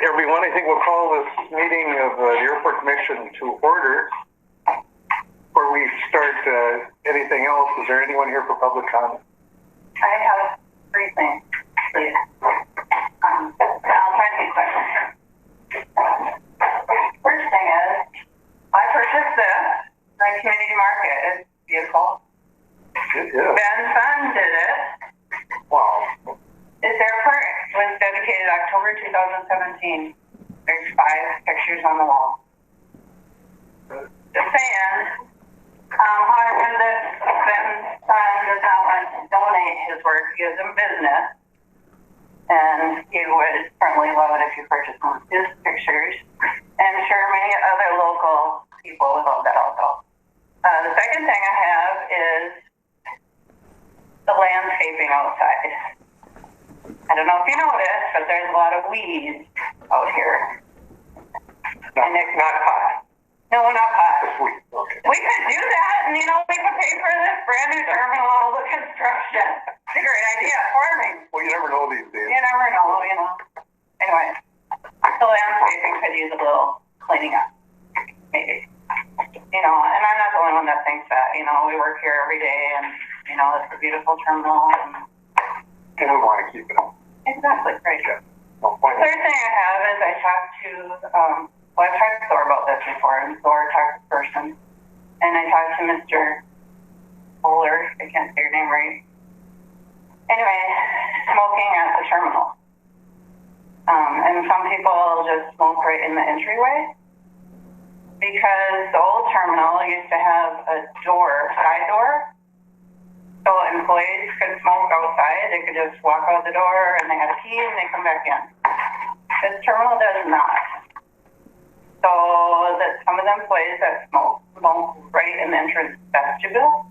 everyone. I think we'll call this meeting of the Airport Commission to order. Before we start anything else, is there anyone here for public comment? I have 3 things, please. I'll try to be quick. First thing is, I purchased this in the community market. It's beautiful. It is. Ben's son did it. Wow. This airport was dedicated October 2017. There's 5 pictures on the wall. Just saying. However, this Ben's son does not want to donate his work. He is in business. And he would certainly love it if you purchased one of his pictures. And I'm sure many other local people would love that also. The second thing I have is the landscaping outside. I don't know if you noticed, but there's a lot of weeds out here. Not pot. No, not pot. Just weed. Okay. We could do that, and we could pay for this brand new terminal, the construction. It's a great idea, farming. Well, you never know these days. You never know, Anyway, the landscaping could use a little cleaning up, maybe. And I'm not the only one that thinks that. We work here every day, and it's a beautiful terminal, and we want to keep it up. Exactly, right. Yeah. Third thing I have is I talked to, I've talked to Thor about this before, and Thor talked to person, and I talked to Mr. Bowler, I can't say your name right. Anyway, smoking at the terminal. And some people just smoke right in the entryway, because the old terminal used to have a side door, so employees could smoke outside. They could just walk out the door and they had a key and they come back in. This terminal does not. So that some of the employees that smoke right in the entrance vestibule.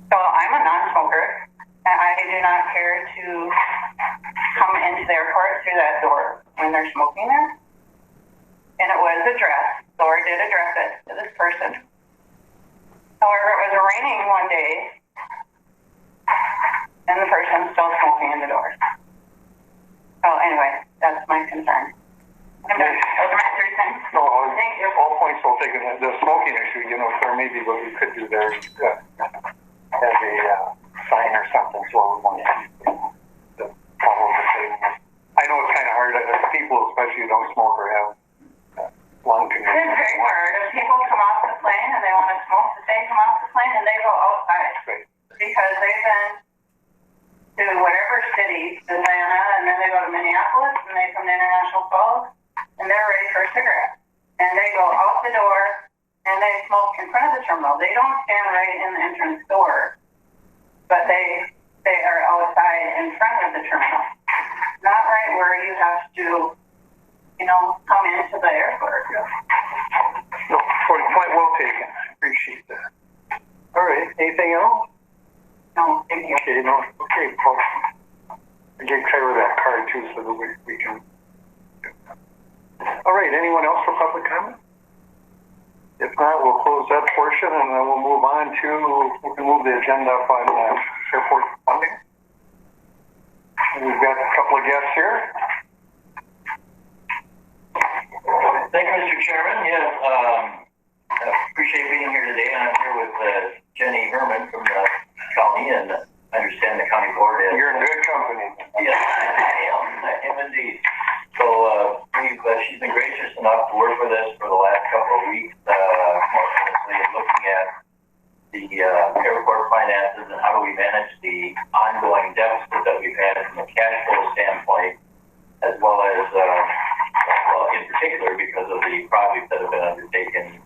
So I'm a non-smoker and I do not care to come into the airport through that door when they're smoking there. And it was addressed. Thor did address it to this person. However, it was raining one day and the person's still smoking in the doors. So anyway, that's my concern. I'm done. Those are my 3 things. No, thank you. All points well taken. The smoking issue, there may be what we could do there is have a sign or something so everyone can follow the same. I know it's kind of hard. People, especially who don't smoke or have lung conditions. It's very hard. If people come off the plane and they want to smoke, they come off the plane and they go outside. Right. Because they've been to whatever city, Atlanta, and then they go to Minneapolis, and they come to International Falls, and they're ready for a cigarette. And they go out the door, and they smoke in front of the terminal. They don't stand right in the entrance door, but they are outside in front of the terminal. Not right where you have to, come into the airport. No, point well taken. I appreciate that. All right, anything else? No, thank you. Okay, no. Okay, Paul. I can cover that card too so that we can. All right, anyone else for public comment? If not, we'll close that portion and then we'll move on to, we can move the agenda up on airport funding. We've got a couple of guests here. Thank you, Mr. Chairman. I appreciate being here today, and I'm here with Jenny Herman from the county, and I understand the county board is... You're in good company. Yes, I am indeed. So she's been gracious enough to work with us for the last couple of weeks, more closely looking at the airport finances and how do we manage the ongoing deficit that we've had from a cash flow standpoint, as well as, in particular, because of the projects that have been undertaken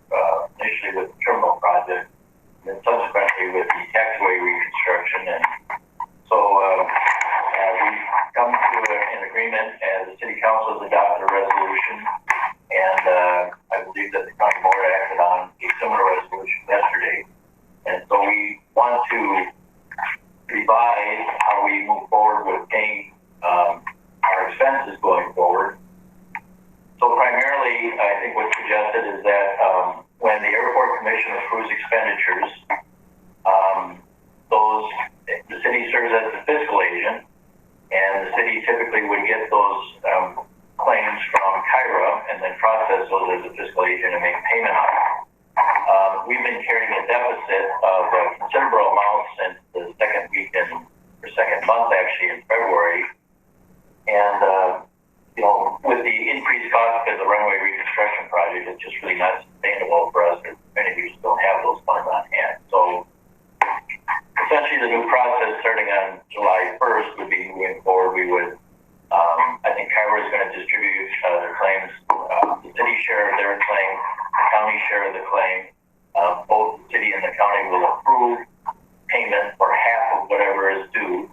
initially with the terminal project, and then subsequently with the taxiway reconstruction. And so we've come to an agreement, and the city council has adopted a resolution, and I believe that the county board acted on a similar resolution yesterday. And so we want to revise how we move forward with paying our expenses going forward. So primarily, I think what's suggested is that when the Airport Commission approves expenditures, the city serves as the fiscal agent, and the city typically would get those claims from as a fiscal agent and make payment on it. We've been carrying a deficit of a considerable amount since the second month actually in February. And, with the increased cost of the runway reconstruction project, it's just really not sustainable for us if many of you still have those funds on hand. So essentially the new process starting on July 1st would be moving forward. We would, I think Kyra is going to distribute their claims, the city share of their claim, the county share of the claim. Both the city and the county will approve payment for half of whatever is due.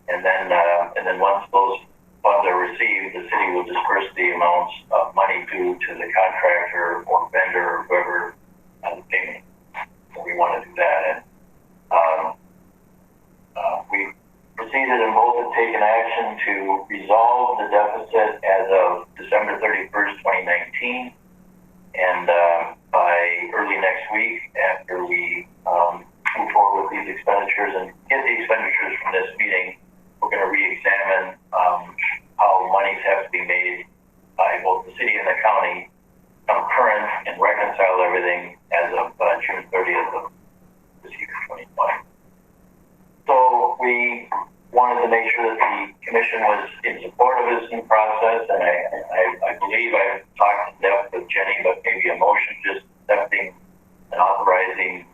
And then once those funds are received, the city will disperse the amounts of money due to the contractor or vendor or whoever the payment. So we want to do that. And we proceeded and both have taken action to resolve the deficit as of December 31st, 2019. And by early next week, after we move forward with these expenditures and get the expenditures from this meeting, we're going to re-examine how monies have to be made by both the city and the county, come current and reconcile everything as of June 30th of this year, 2020. So we wanted to make sure that the commission was in support of this new process, and I believe I've talked in depth with Jenny, but maybe a motion just accepting and authorizing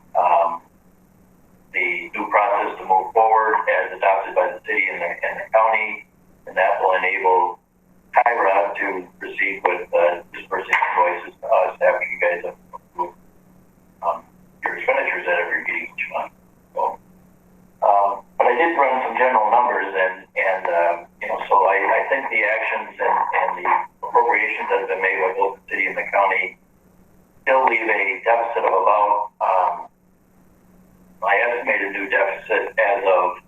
the new process to move forward as adopted by the city and the county, and that will enable Kyra to proceed with dispersing invoices to us after you guys have approved your expenditures at every meeting each month. So, but I did run some general numbers, and so I think the actions and the appropriations that have been made by both the city and the county still leave a deficit of about my estimated new deficit as of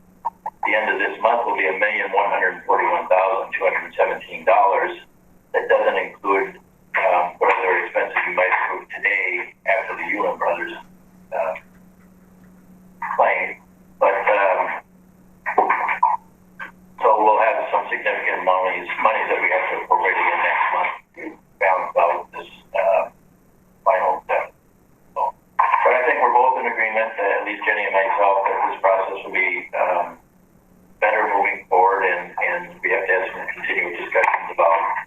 the end of this month will be $1,141,217. That doesn't include what other expenses you might approve today after the Ulin Brothers claim. But so we'll have some significant monies that we have to appropriate again next month to balance out this final debt. So, but I think we're both in agreement, at least Jenny and myself, that this process will be better moving forward, and we have to have some continued discussions about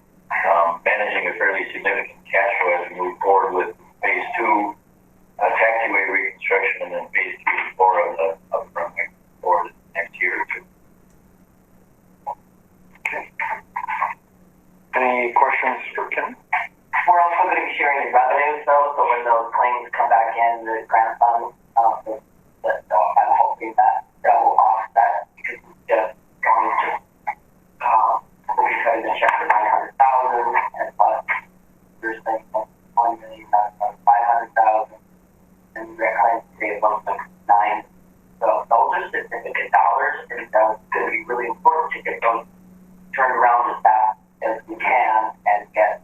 managing a fairly significant cash flow as we move forward with phase 2 taxiway reconstruction, and then phase 3 and 4 of the runway for the next year or two. Okay. Any questions for Ken? We're also going to be sharing the revenues, though, so when those claims come back in, the grant funds, I'm hoping that will offset, because it's just going to, we'll be cutting the check for $900,000, and plus there's like $1 million, that's $500,000, and the grant claims today is $1.9. So those are significant dollars, and it's going to be really important to get those turned around as fast as we can and get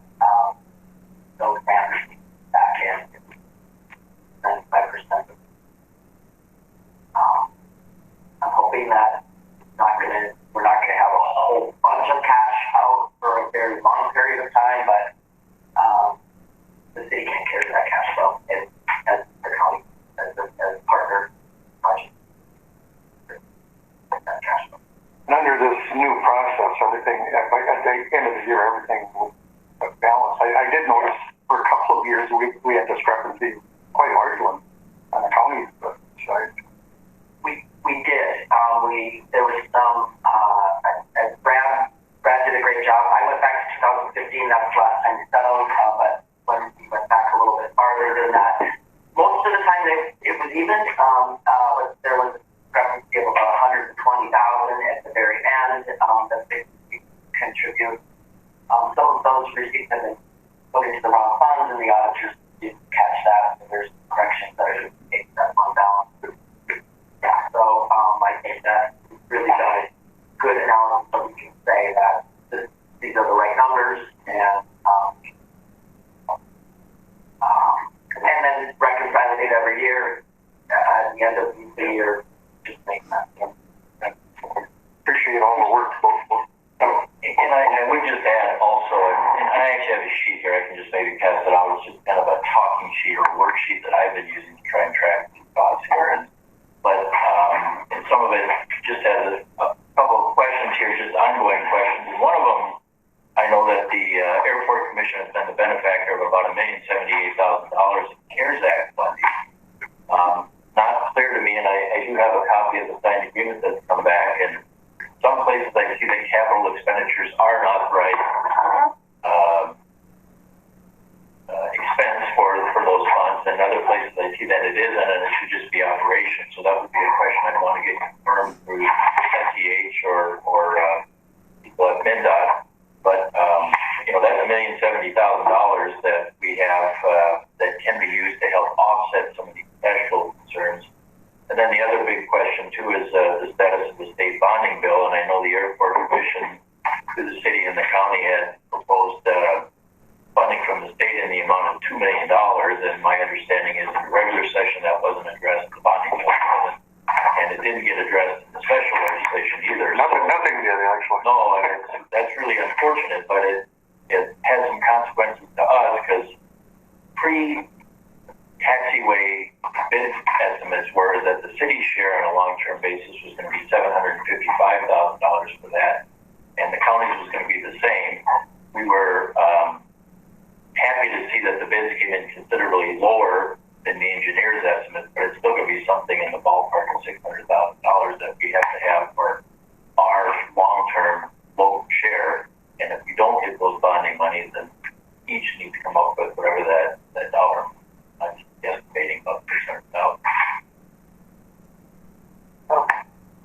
those grants back in 95%. I'm hoping that we're not gonna have a whole bunch of cash out for a very long period of time, but the city can carry that cash flow as the county as a partner project. That cash flow. And under this new process, everything at the end of the year, everything will balance. I did notice for a couple of years we had discrepancy, quite large one, on the county side. We did. There was some. Brad did a great job. I went back to 2015. That was the last time we settled. But when we went back a little bit farther than that, most of the time it was even. There was a discrepancy of about $120,000 at the very end that they contribute. Some of those receipts have been put into the wrong funds, and the auditors didn't catch that. So there's corrections that are taking that fund balance. Yeah, so I think that really done a good analysis, so we can say that these are the right numbers, and then reconciling it every year at the end of the year, just making that. Appreciate all the work, both. And I would just add also, and I actually have a sheet here. I can just maybe pass it out. It's just kind of a talking sheet or worksheet that I've been using to try and track these thoughts here. And some of it just has a couple of questions here, just ongoing questions. And one of them, I know that the Airport Commission has been the benefactor of about $1,078,000 in CARES Act funding. Not clear to me, and I do have a copy of the signed agreement that's come back, and some places I see that capital expenditures are an authorized expense for those funds, and other places I see that it isn't, and it should just be operation. So that would be a question I'd want to get confirmed through SEH or people at MnDOT. But that's $1,070,000 that we have that can be used to help offset some of these cash flow concerns. And then the other big question too is the status of the state bonding bill. And I know the Airport Commission, through the city and the county, had proposed funding from the state in the amount of $2 million. And my understanding is in the regular session that wasn't addressed. The bonding bill wasn't, and it didn't get addressed in the special legislation either. Nothing did actually. No, that's really unfortunate, but it had some consequences to us because pre-taxiway bid estimates were that the city's share on a long-term basis was going to be $755,000 for that, and the county's was going to be the same. We were happy to see that the bids came in considerably lower than the engineer's estimate, but it's still going to be something in the ballpark of $600,000 that we have to have for our long-term local share. And if we don't get those bonding monies, then each needs to come up with whatever that dollar. I'm estimating about $600,000.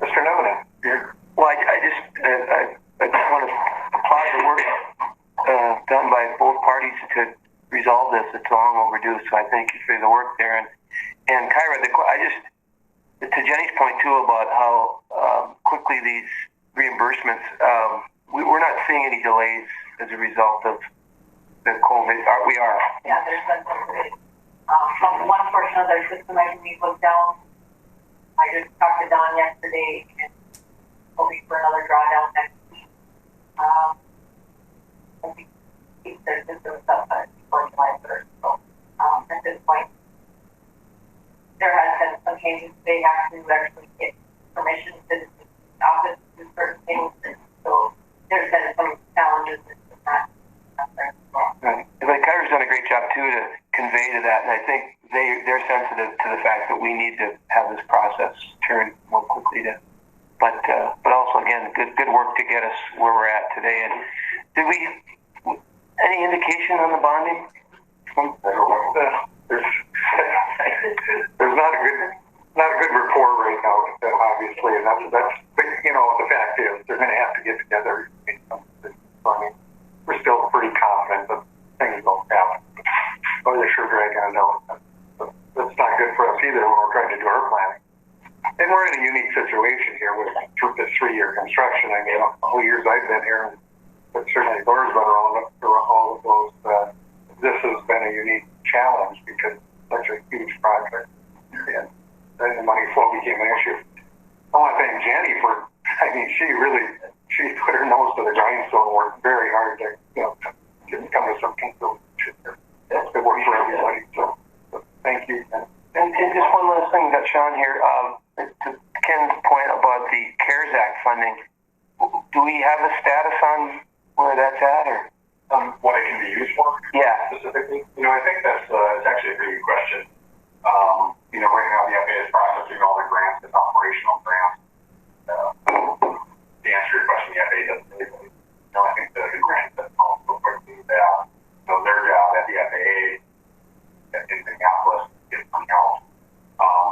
Mr. Nevin, well, I just want to applaud the work done by both parties to resolve this. It's long overdue, so I thank you for the work there. And Kyra, to Jenny's point too about how quickly these reimbursements, we're not seeing any delays as a result of the COVID. We are. Yeah, there's been some delays. One portion of their system, I believe, was down. I just talked to Don yesterday, and hoping for another drawdown next week. I think their system is up before July 1st. So at this point, there has been some changes. They have to actually get permission to the office to do certain things, and so there's been some challenges with that. Right. But Kyra's done a great job too to convey to that, and I think they're sensitive to the fact that we need to have this process turn more quickly. But also again, good work to get us where we're at today. And did we any indication on the bonding? There's not a good rapport right now, obviously, and that's the fact is they're going to have to get together. I mean, we're still pretty confident that things don't happen. But they're sure dragging it out. That's not good for us either when we're trying to do our planning. And we're in a unique situation here with this 3-year construction. I mean, all the years I've been here, but certainly Laura's been around for all of those. This has been a unique challenge because it's such a huge project, and then the money flow became an issue. I want to thank Jenny for. I mean, she put her nose to the grindstone, worked very hard to come to some conclusion. That's good work for everybody. So thank you. And just one last thing, got Sean here. To Ken's point about the CARES Act funding, do we have a status on where that's at, or what it can be used for? Yeah. Specifically, I think that's it's actually a pretty good question. Right now the FAA is processing all the grants, the operational grants. To answer your question, the FAA doesn't really. I think the grants that also quickly that their job at the FAA in Minneapolis is coming out,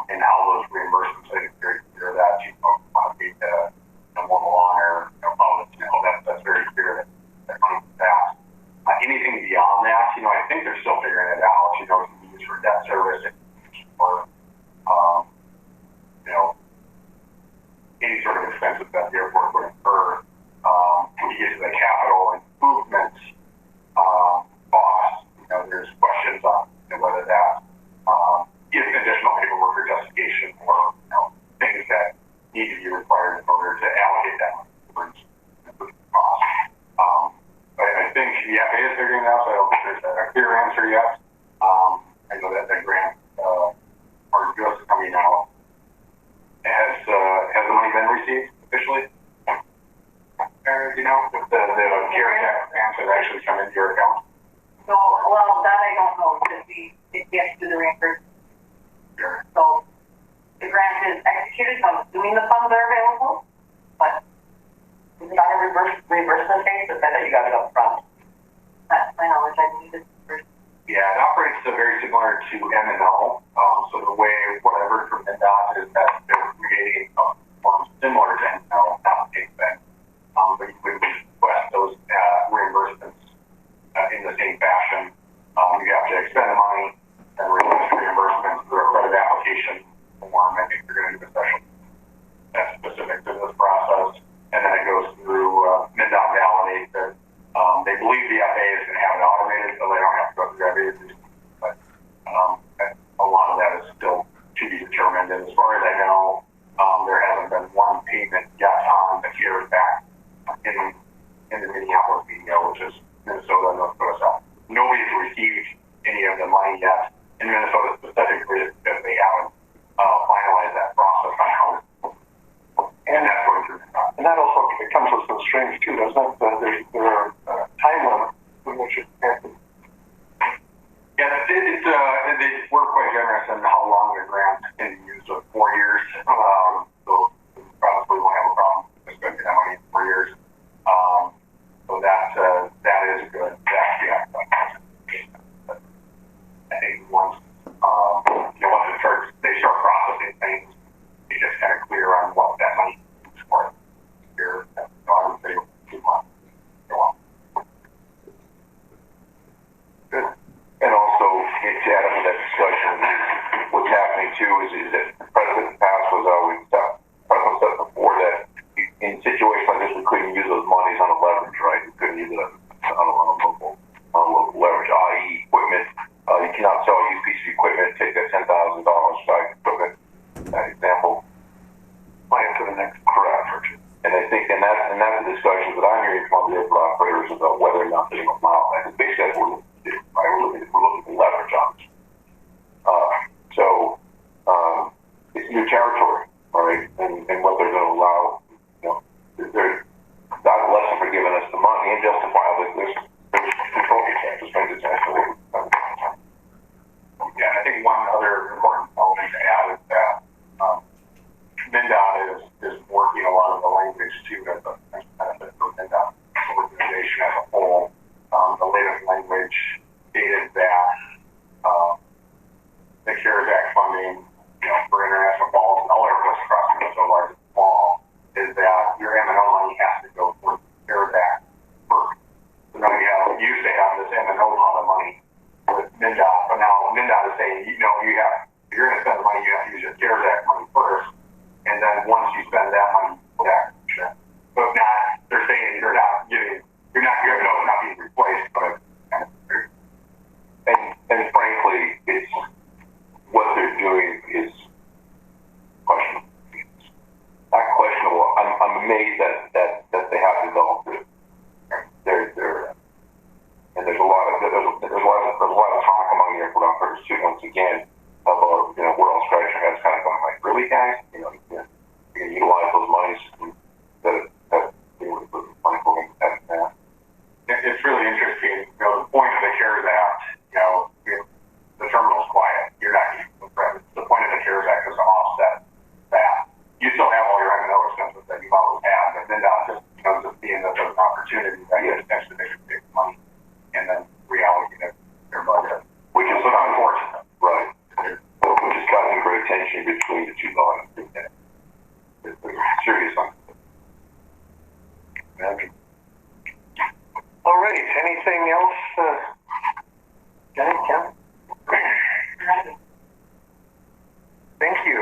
and how those reimbursements. I think very clear that want to be more along or that's very clear that money is passed. Anything beyond that, I think they're still figuring it out. It can be used for debt service or any sort of expenses that the airport would incur. When you get to the capital improvements costs, there's questions on whether that is additional paperwork or justification or things that need to be required in order to allocate that money towards improvement costs. I think the FA is figuring it out, so I don't think there's a clear answer yet. I know that the grant are just coming out. Has the money been received officially? You know, if the CARES Act grants have actually come into your account? So, well, that I don't know, because we have to do the reimbursement. Sure. So, the grant is executed, so I'm assuming the funds are available, but Is it on a reimbursement basis? I thought you got it up front. that's my knowledge. I believe it's first. Yeah, it operates very similar to M&O. So the way what I heard from NDOT is that they're creating forms similar to M&O, not the same thing. But you would request those reimbursements in the same fashion. You have to expend the money and request reimbursements through a credit application form. I think they're going to do a special that's specific to this process. And then it goes through MnDOT validates that they believe the FA is going to have it automated, so they don't have to go through FA. But a lot of that is still to be determined. And as far as I know, there hasn't been one payment yet on the CARES Act in the Minneapolis media, which is Minnesota and North Dakota South. Nobody's received any of the money yet in Minnesota specifically because they haven't finalized that process on how to. And that's going through. And that also it comes with some strings too, doesn't it? There are time limits in which it happens. Yeah, we're quite generous in how long the grant can be used with 4 years. So we probably won't have a problem spending that money in 4 years. So that is good. Yeah. I think once they start processing things, it's just kind of clear on what that money is for. Here, I would say 2 months. Good. And also, to add to that discussion, what's happening too is that the precedent in the past was always precedent said before that in situations like this we couldn't use those monies on a leverage, right? We couldn't use it on a local leverage, i.e. equipment. You cannot sell a used piece of equipment, take that $10,000 back equipment, that example. Plan to the next correct. And I think, and that's the discussions that I'm hearing from the airport operators about whether or not they allow that. Basically, that's what we're looking to do, right? We're looking to leverage on this. It's new territory, right? And what they're going to allow, they're God bless them for giving us the money and justifiably there's control taxes, things of that sort. Yeah, I think one other important element to add is that MnDOT is working a lot of the language too as a benefit for MnDOT organization as a whole. The latest language stated that the CARES Act funding, for international calls and all airports across Minnesota, large and small, is that your M&O money has to go for the CARES Act first. So now you used to have this M&O pot of money with MnDOT, but now MnDOT is saying, if you're going to spend the money, you have to use your CARES Act money first, and then once you spend that money, go back. So if not, they're saying your M&O is not being replaced, but and frankly, it's what they're doing is questionable. Not questionable. I'm amazed that they have developed it. They're and there's a lot of talk among the airport operators too. Once again, about we're all scratching our heads, kind of going like, really, guys? You can utilize those monies that it's really interesting. The point of the CARES Act, the terminal's quiet. You're not using the credit. The point of the CARES Act is to offset that. You still have all your M&O expenses that you've always had, but then just being that there's an opportunity that you potentially they should take money and then reallocate it their budget, which is sort of unfortunate. Right. Which is causing great tension between the two bodies. It's serious on it. All right. Anything else? Ken? Thank you.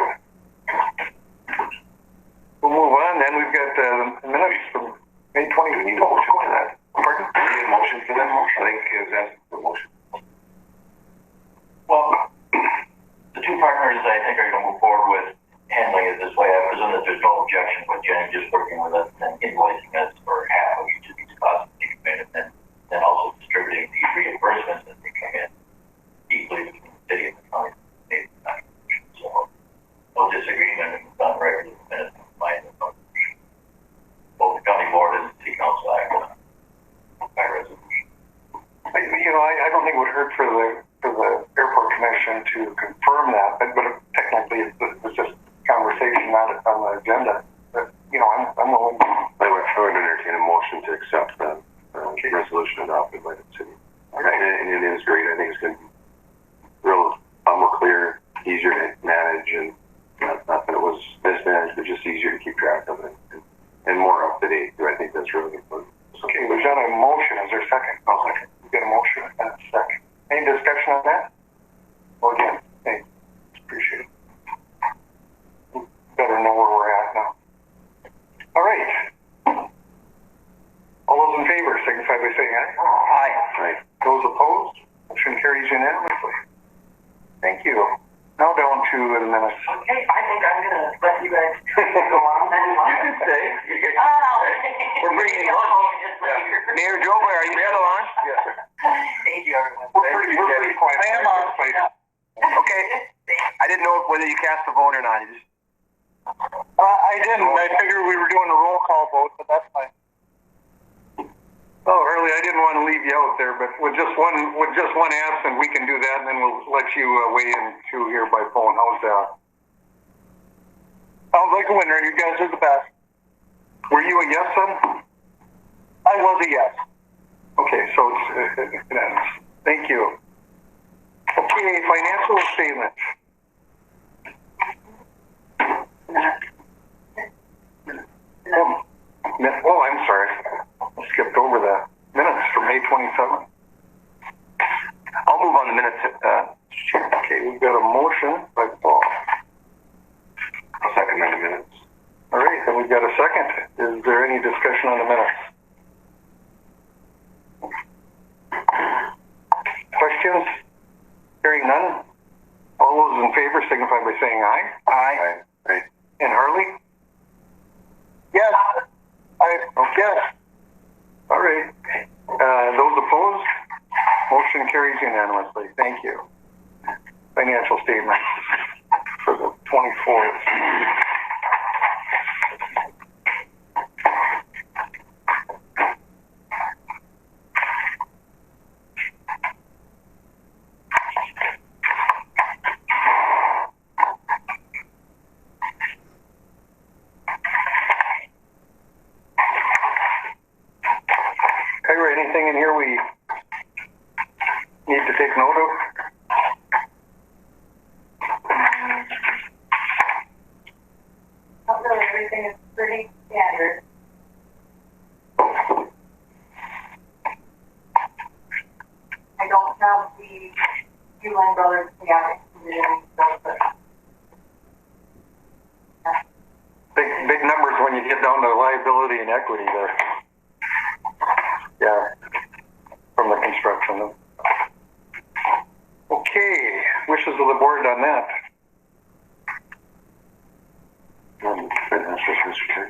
We'll move on then. We've got the minutes from May 20. We need a motion for that. Pardon? We need a motion for that motion. I think is asking for a motion. Well, the two partners I think are going to move forward with handling it this way. I presume that there's no objection with Jenny just working with us and invoicing us for half of each of these costs and then also reimbursements that they come in equally between the city and the county. So no disagreement and it's done regularly in minutes and fine. Both the county board and the city council act by resolution. I don't think it would hurt for the airport commission to confirm that, but technically it's just conversation, not on the agenda. But I'm willing. I would entertain a motion to accept the resolution adopted by the city. And it is great. I think it's going to be real more clear, easier to manage, and not that it was mismanaged, but just easier to keep track of it and more up to date. I think that's really important. Okay, we've got a motion. Is there a second? I'll second. We've got a motion and a second. Any discussion on that? Well, again, thanks. Appreciate it. We better know where we're at now. All right. All those in favor signify by saying aye. Aye. Aye. Those opposed? Motion carries unanimously. Thank you. Now down to the minutes. Okay, I think I'm going to let you guys go on then. You can stay. We're bringing lunch. Mayor Joba, are you still on? Yes. Thank you, everyone. We're pretty quiet. I am on. Okay. I didn't know whether you cast a vote or not. I didn't. I figured we were doing a roll call vote, but that's fine. Oh, Hurley, I didn't want to leave you out there, but with just one absent, we can do that, and then we'll let you weigh in too here by phone. How's that? Sounds like a winner. You guys are the best. Were you a yes, son? I was a yes. Okay, so it ends. Thank you. Okay, financial statements. Oh, I'm sorry. I skipped over that. Minutes for May 27th. I'll move on the minutes. Okay, we've got a motion by Paul. I'll second the minutes. All right, then we've got a second. Is there any discussion on the minutes? Questions? Hearing none. All those in favor signify by saying aye. Aye. Aye. And Harley? Yes. Yes. All right. Those opposed? Motion carries unanimously. Thank you. Financial statements for the 24th. Anything in here we need to take note of? Not really. Everything is pretty standard. I don't have the Uline Brothers chaotic community stuff, but Big numbers when you get down to liability and equity there. Yeah, from the construction. Okay, wishes of the board on that.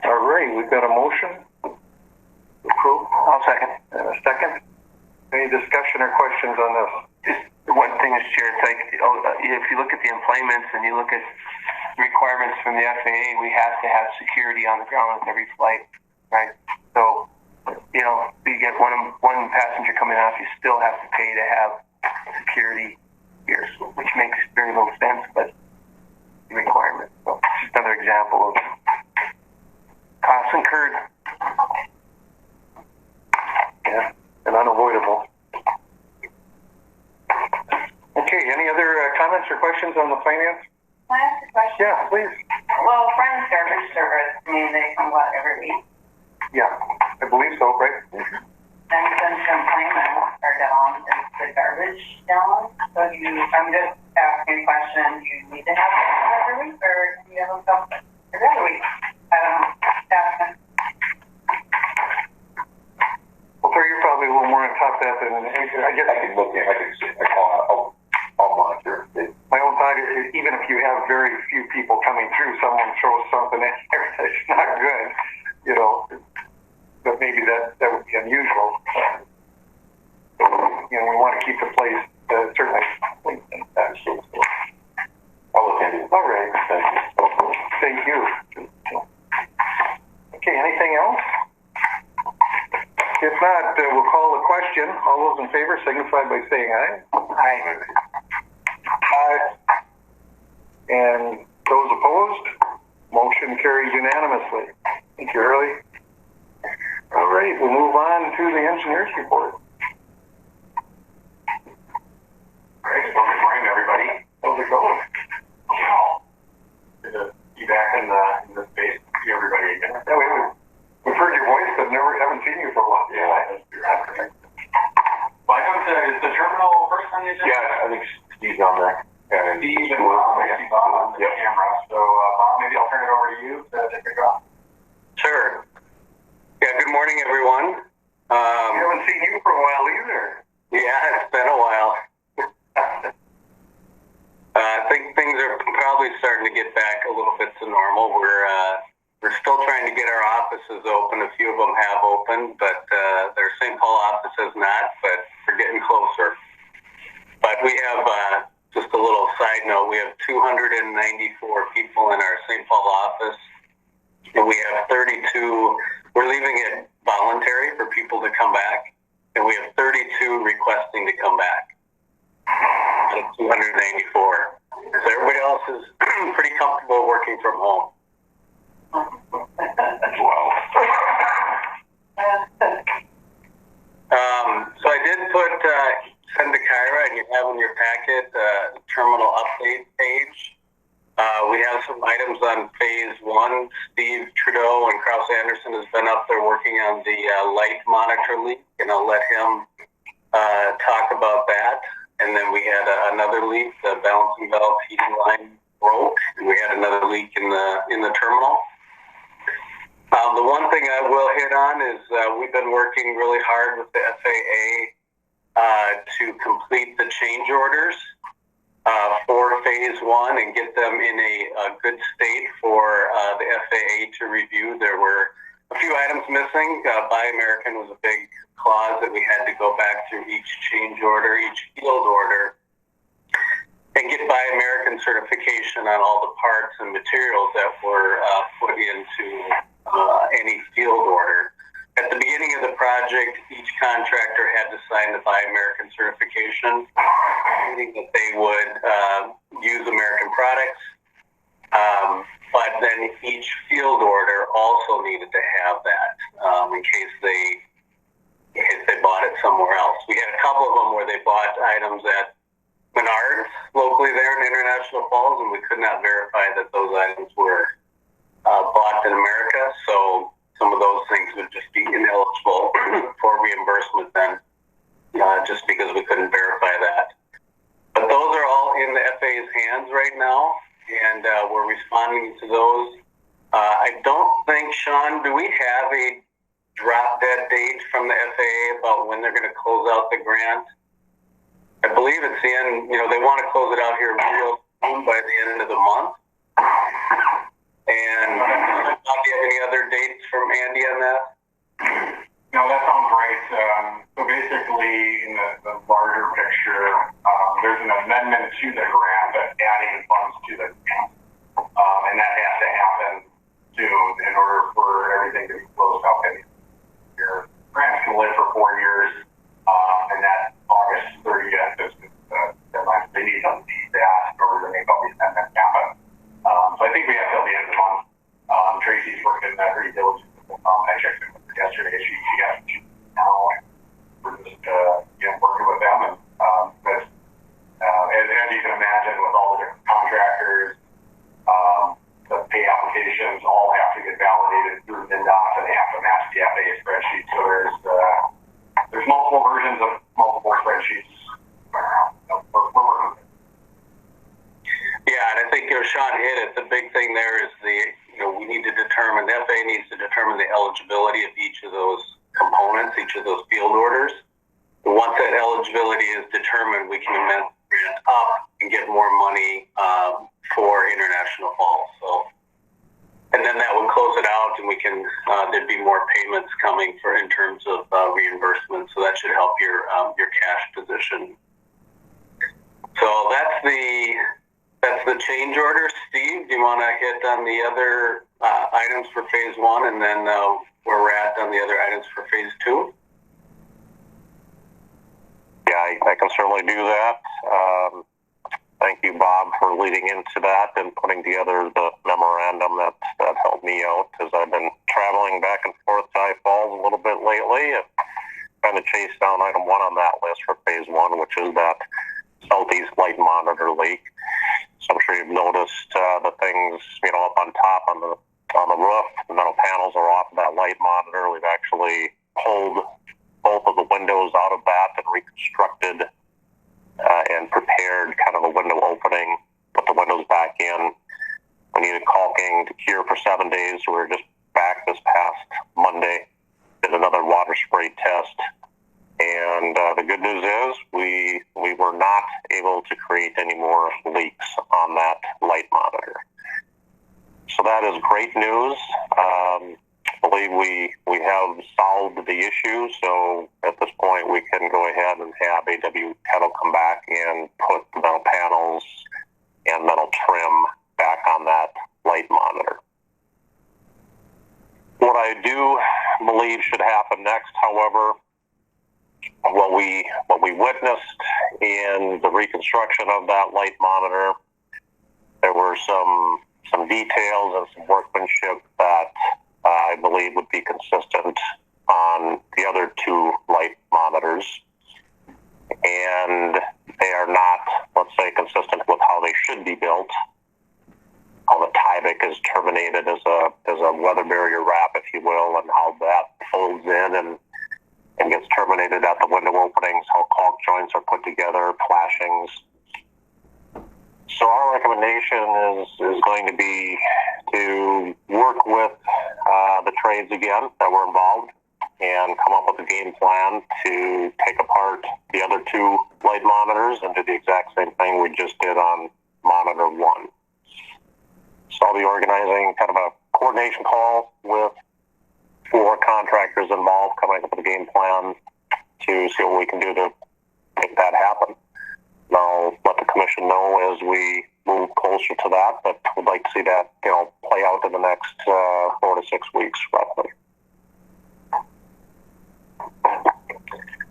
All right, we've got a motion. Approve. I'll second. And a second. Any discussion or questions on this? Just one thing, Mr. Chair, it's like, if you look at the employments and you look at requirements from the FAA, we have to have security on the ground with every flight, right? So, you get one passenger coming off, you still have to pay to have security here, which makes very little sense, but the requirement. So, just another example of costs incurred. Yeah, and unavoidable. Okay, any other comments or questions on the finance? can I ask a question? Yeah, please. Well, Friends Garbage Service, they come out every week. Yeah, I believe so, right? And since employments are down, is the garbage down? So I'm just asking a question, do you need to have them every week, or do you have them every other week? I don't know. Asking. Well, Claire, you're probably a little more on top of that than I guess. I can look in. I can see. I'll monitor. My own thought is, even if you have very few people coming through, someone throws something in there that's not good, but maybe that would be unusual. we want to keep the place certainly clean. Absolutely. I'll attend it. All right. Thank you. Okay, anything else? If not, we'll call the question. All those in favor signify by saying aye. Aye. Aye. And those opposed? Motion carries unanimously. Thank you, Early. All right, we'll move on to the engineer's report. All right, well, good morning, everybody. How's it going? Good to be back in the space, see everybody again. Yeah, we've heard your voice, but haven't seen you for a while. Yeah, that's true. Well, I don't, is the terminal first on the agenda? Yeah, I think Steve's on there. And Steve and Bob, I see Bob on the camera. So, Bob, maybe I'll turn it over to you to take it off. Sure. Yeah, good morning, everyone. We haven't seen you for a while either. Yeah, it's been a while. I think things are probably starting to get back a little bit to normal. We're still trying to get our offices open. A few of them have opened, but their St. Paul office has not, but we're getting closer. But we have, just a little side note, we have 294 people in our St. Paul office, and we have 32, we're leaving it voluntary for people to come back, and we have 32 requesting to come back out of 294. So everybody else is pretty comfortable working from home. Wow. So I did send to Kyra, and you have in your packet the terminal update page. We have some items on phase 1. Steve Trudeau and Kraus Anderson has been up there working on the light monitor leak, and I'll let him talk about that. And then we had another leak, the balancing valve heating line broke, and we had another leak in the terminal. The one thing I will hit on is we've been working really hard with the FAA to complete the change orders for phase 1 and get them in a good state for the FAA to review. There were a few items missing. Buy American was a big clause that we had to go back through each change order, each field order, and get Buy American certification on all the parts and materials that were put into any field order. At the beginning of the project, each contractor had to sign the Buy American certification, meaning that they would use American products. But then each field order also needed to have that in case they bought it somewhere else. We had a couple of them where they bought items at Menards, locally there in International Falls, and we could not verify that those items were bought in America. So some of those things would just be ineligible for reimbursement then, just because we couldn't verify that. But those are all in the FAA's hands right now, and we're responding to those. I don't think, Sean, do we have a drop dead date from the FAA about when they're going to close out the grant? I believe it's the end, they want to close it out here real soon by the end of the month. And do you have any other dates from Andy on that? No, that sounds right. So basically, in the larger picture, there's an amendment to the grant that's adding funds to the grant. And that has to happen soon in order for everything to be closed out in your grants can live for 4 years. And that August 30th is the deadline. They need to see that in order to make all these amendments happen. So I think we have till the end of the month. Tracy's working pretty diligently. I checked in with her yesterday. She has now. We're just working with them, and as you can imagine, with all the different contractors, the pay applications all have to get validated through NINDOT, and they have to match the FAA spreadsheet. So there's multiple versions of multiple spreadsheets. We're working with it. Yeah, and I think Sean hit it. The big thing there is we need to determine, the FAA needs to determine the eligibility of each of those components, each of those field orders. And once that eligibility is determined, we can amend the grant up and get more money for International Falls. So and then that would close it out, and we can there'd be more payments coming for in terms of reimbursement. So that should help your cash position. So that's the change order. Steve, do you want to hit on the other items for phase one, and then where we're at on the other items for phase two? Yeah, I can certainly do that. Thank you, Bob, for leading into that and putting together the memorandum that helped me out, as I've been traveling back and forth to High Falls a little bit lately and trying to chase down item one on that list for phase one, which is that southeast light monitor leak. So I'm sure you've noticed the things, up on top on the roof. The metal panels are off of that light monitor. We've actually pulled both of the windows out of that and reconstructed and prepared kind of a window opening, put the windows back in. We needed caulking to cure for 7 days, so we were just back this past Monday, did another water spray test. And the good news is we were not able to create any more leaks on that light monitor. So that is great news. I believe we have solved the issue, so at this point we can go ahead and have AW Kettle come back and put the metal panels and metal trim back on that light monitor. What I do believe should happen next, however, what we witnessed in the reconstruction of that light monitor, there were some details and some workmanship that I believe would be consistent on the other two light monitors, and they are not, let's say, consistent with how they should be built. How the Tyvek is terminated as a weather barrier wrap, if you will, and how that folds in and gets terminated at the window openings, how caulk joints are put together, flashings. So our recommendation is going to be to work with the trades again that were involved and come up with a game plan to take apart the other two light monitors and do the exact same thing we just did on monitor one. So I'll be organizing kind of a coordination call with 4 contractors involved, coming up with a game plan to see what we can do to make that happen. I'll let the commission know as we move closer to that, but we'd like to see that, play out in the next 4 to 6 weeks, roughly.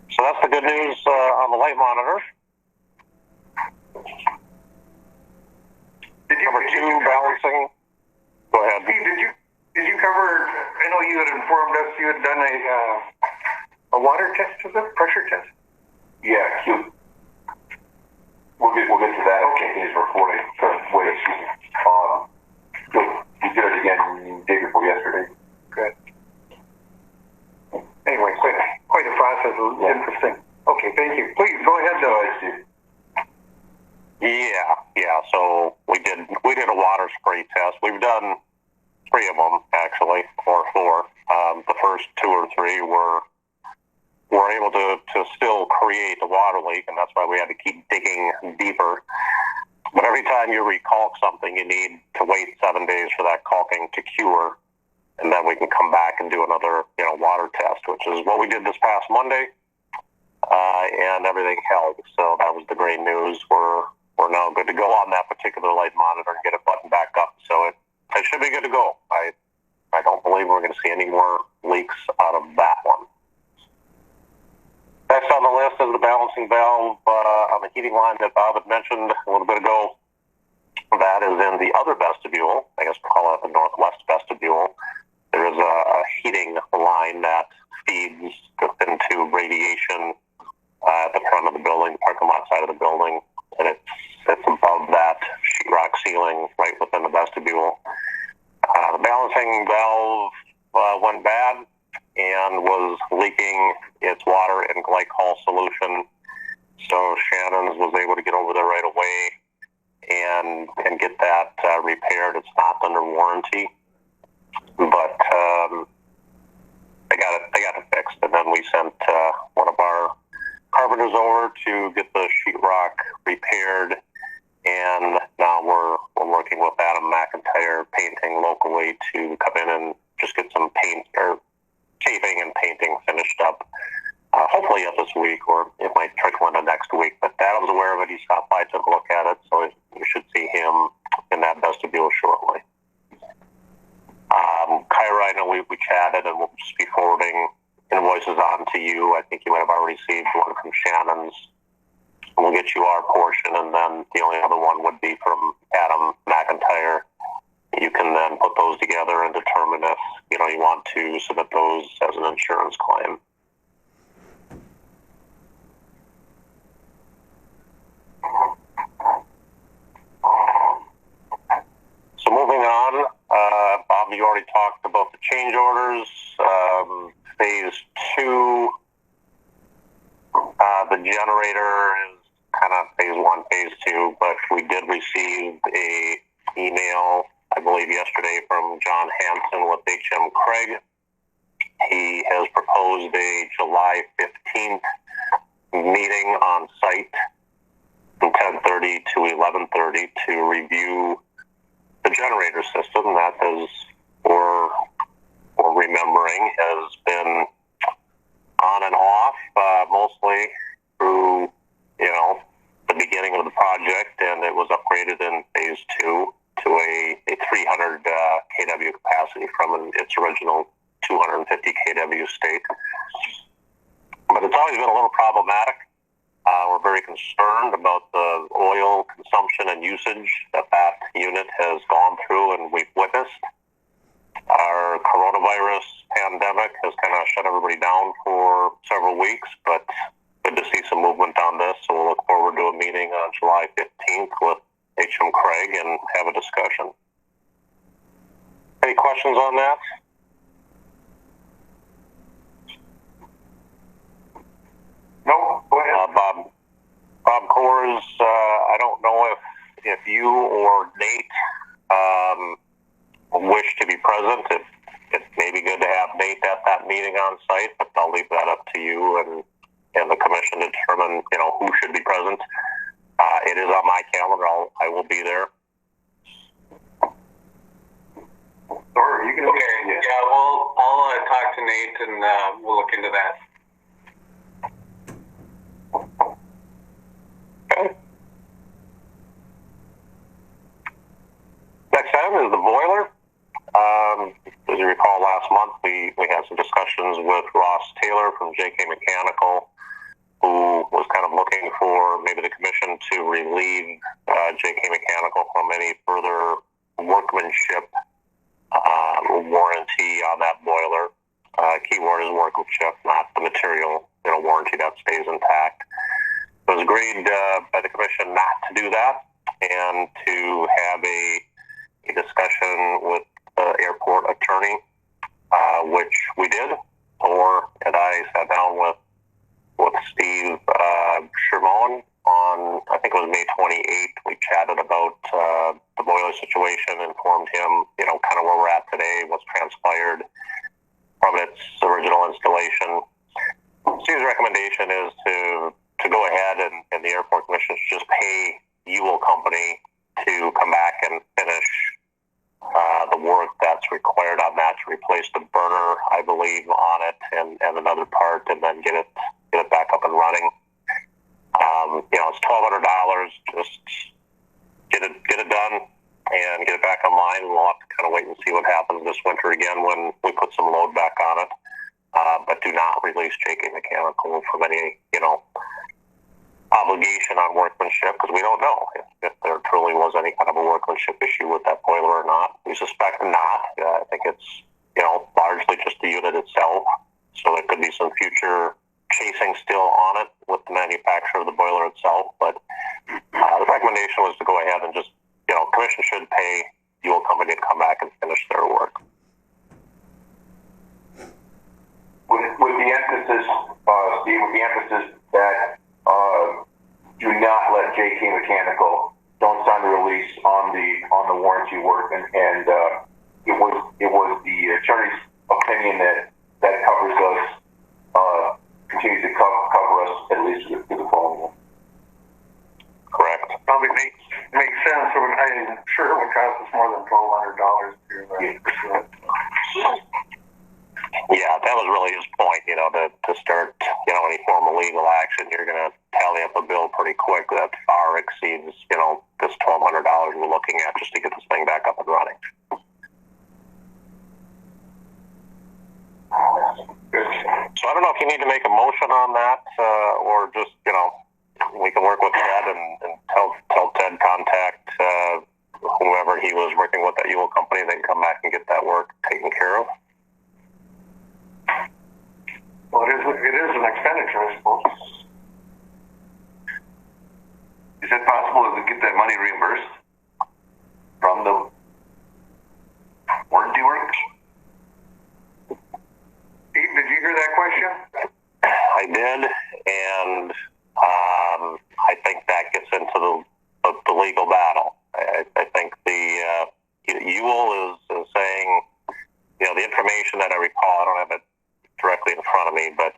So that's the good news on the light monitor. Number 2, balancing. Go ahead. Steve, did you cover? I know you had informed us you had done a water test, is it? Pressure test? Yeah, cute. We'll get to that. Okay, he's recording. Wait, excuse me. We did it again day before yesterday. Good. Anyway, quite a process. It was interesting. Okay, thank you. Please go ahead, Steve. Yeah. So we did a water spray test. We've done 3 of them actually, or 4. The first 2 or 3 were able to still create a water leak, and that's why we had to keep digging deeper. But every time you recalk something, you need to wait 7 days for that caulking to cure, and then we can come back and do another water test, which is what we did this past Monday, and everything held. So that was the great news. We're now good to go on that particular light monitor and get it buttoned back up. So it should be good to go. I don't believe we're going to see any more leaks out of that one. Next on the list is the balancing valve on the heating line that Bob had mentioned a little bit ago. That is in the other vestibule. I guess we'll call it the northwest vestibule. There is a heating line that feeds into radiation at the front of the building, the parking lot side of the building, and it's above that sheetrock ceiling right within the vestibule. The balancing valve went bad and was leaking its water and glycol solution. So Shannon's was able to get over there right away and get that repaired. It's not under warranty, but they got it fixed. And then we sent one of our carpenters over to get the sheetrock repaired, and now we're we're working with Adam McIntyre Painting locally to come in and just get some paint or paving and painting finished up. Hopefully yet this week, or it might trickle into next week. But Adam's aware of it. He stopped by, took a look at it, so you should see him in that vestibule shortly. Kyra, I know we chatted, and we'll just be forwarding invoices on to you. I think you might have already received one from Shannon's. We'll get you our portion, and then the only other one would be from Adam McIntyre. You can then put those together and determine if you want to submit those as an insurance claim. So moving on, Bob, you already talked about the change orders. Phase 2, the generator is kind of phase 1, phase 2, but we did receive a email, I believe yesterday, from John Hanson with HM Craig. He has proposed a July 15th meeting on site from 10:30 to 11:30 to review the generator system that is, we're remembering, has been on and off, mostly through, the beginning of the project, and it was upgraded in phase 2 to a 300 kW capacity from its original 250 kW state. But it's always been a little problematic. We're very concerned about the oil consumption and usage that unit has gone through and we've witnessed. Our coronavirus pandemic has kind of shut everybody down for several weeks, but good to see some movement on this. So we'll look forward to a meeting on July 15th with HM Craig and have a discussion. Any questions on that? No, go ahead. Bob Coors, I don't know if you or Nate wish to be present. It may be good to have Nate at that meeting on site, but I'll leave that up to you and the commission to determine, who should be present. It is on my calendar. I will be there. Or you can. Okay. Yeah. I'll talk to Nate and we'll look into that. Okay. Next item is the boiler. As you recall, last month we had some discussions with Ross Taylor from JK Mechanical, who was kind of looking for maybe the commission to relieve JK Mechanical from any further workmanship warranty on that boiler. Keyword is workmanship, not the material warranty that stays intact. It was agreed by the commission not to do that and to have a discussion with the airport attorney, which we did. Thor and I sat down with Steve Sherman on, I think it was May 28th. We chatted about the boiler situation, informed him, kind of where we're at today, what's transpired from its original installation. Steve's recommendation is to go ahead and the airport commission should just pay Untitled Company to come back and finish the work that's required on that to replace the burner, I believe, on it and another part, and then get it back up and running. It's $1,200. Just get it done and get it back online. We'll have to kind of wait and see what happens this winter again when we put some load back on it. But do not release JK Mechanical from any, obligation on workmanship, because we don't know if there truly was any kind of a workmanship issue with that boiler or not. We suspect not. I think it's, largely just the unit itself. So there could be some future chasing still on it with the manufacturer of the boiler itself. But the recommendation was to go ahead and just, commission should pay Untitled Company to come back and finish their work. With the emphasis, Steve, with the emphasis that do not let JK Mechanical, don't sign the release on the warranty work, and it was the attorney's opinion that covers us, continues to cover us at least through the following year. Correct. Probably makes sense. I'm sure cost us more than $1,200 to pursue it. Yeah, that was really his point, to start, any form of legal action, you're going to tally up a bill pretty quick that far exceeds, this $1,200 we're looking at just to get this thing back up and running. So I don't know if you need to make a motion on that, or just, we can work with Ted and tell Ted contact whoever he was working with at Ewell Company, they can come back and get that work taken care of. Well, it is an expenditure, I suppose. Is it possible to get that money reimbursed from the warranty work? Pete, did you hear that question? I did, and I think that gets into the legal battle. I think the Ewell is saying, the information that I recall, I don't have it directly in front of me, but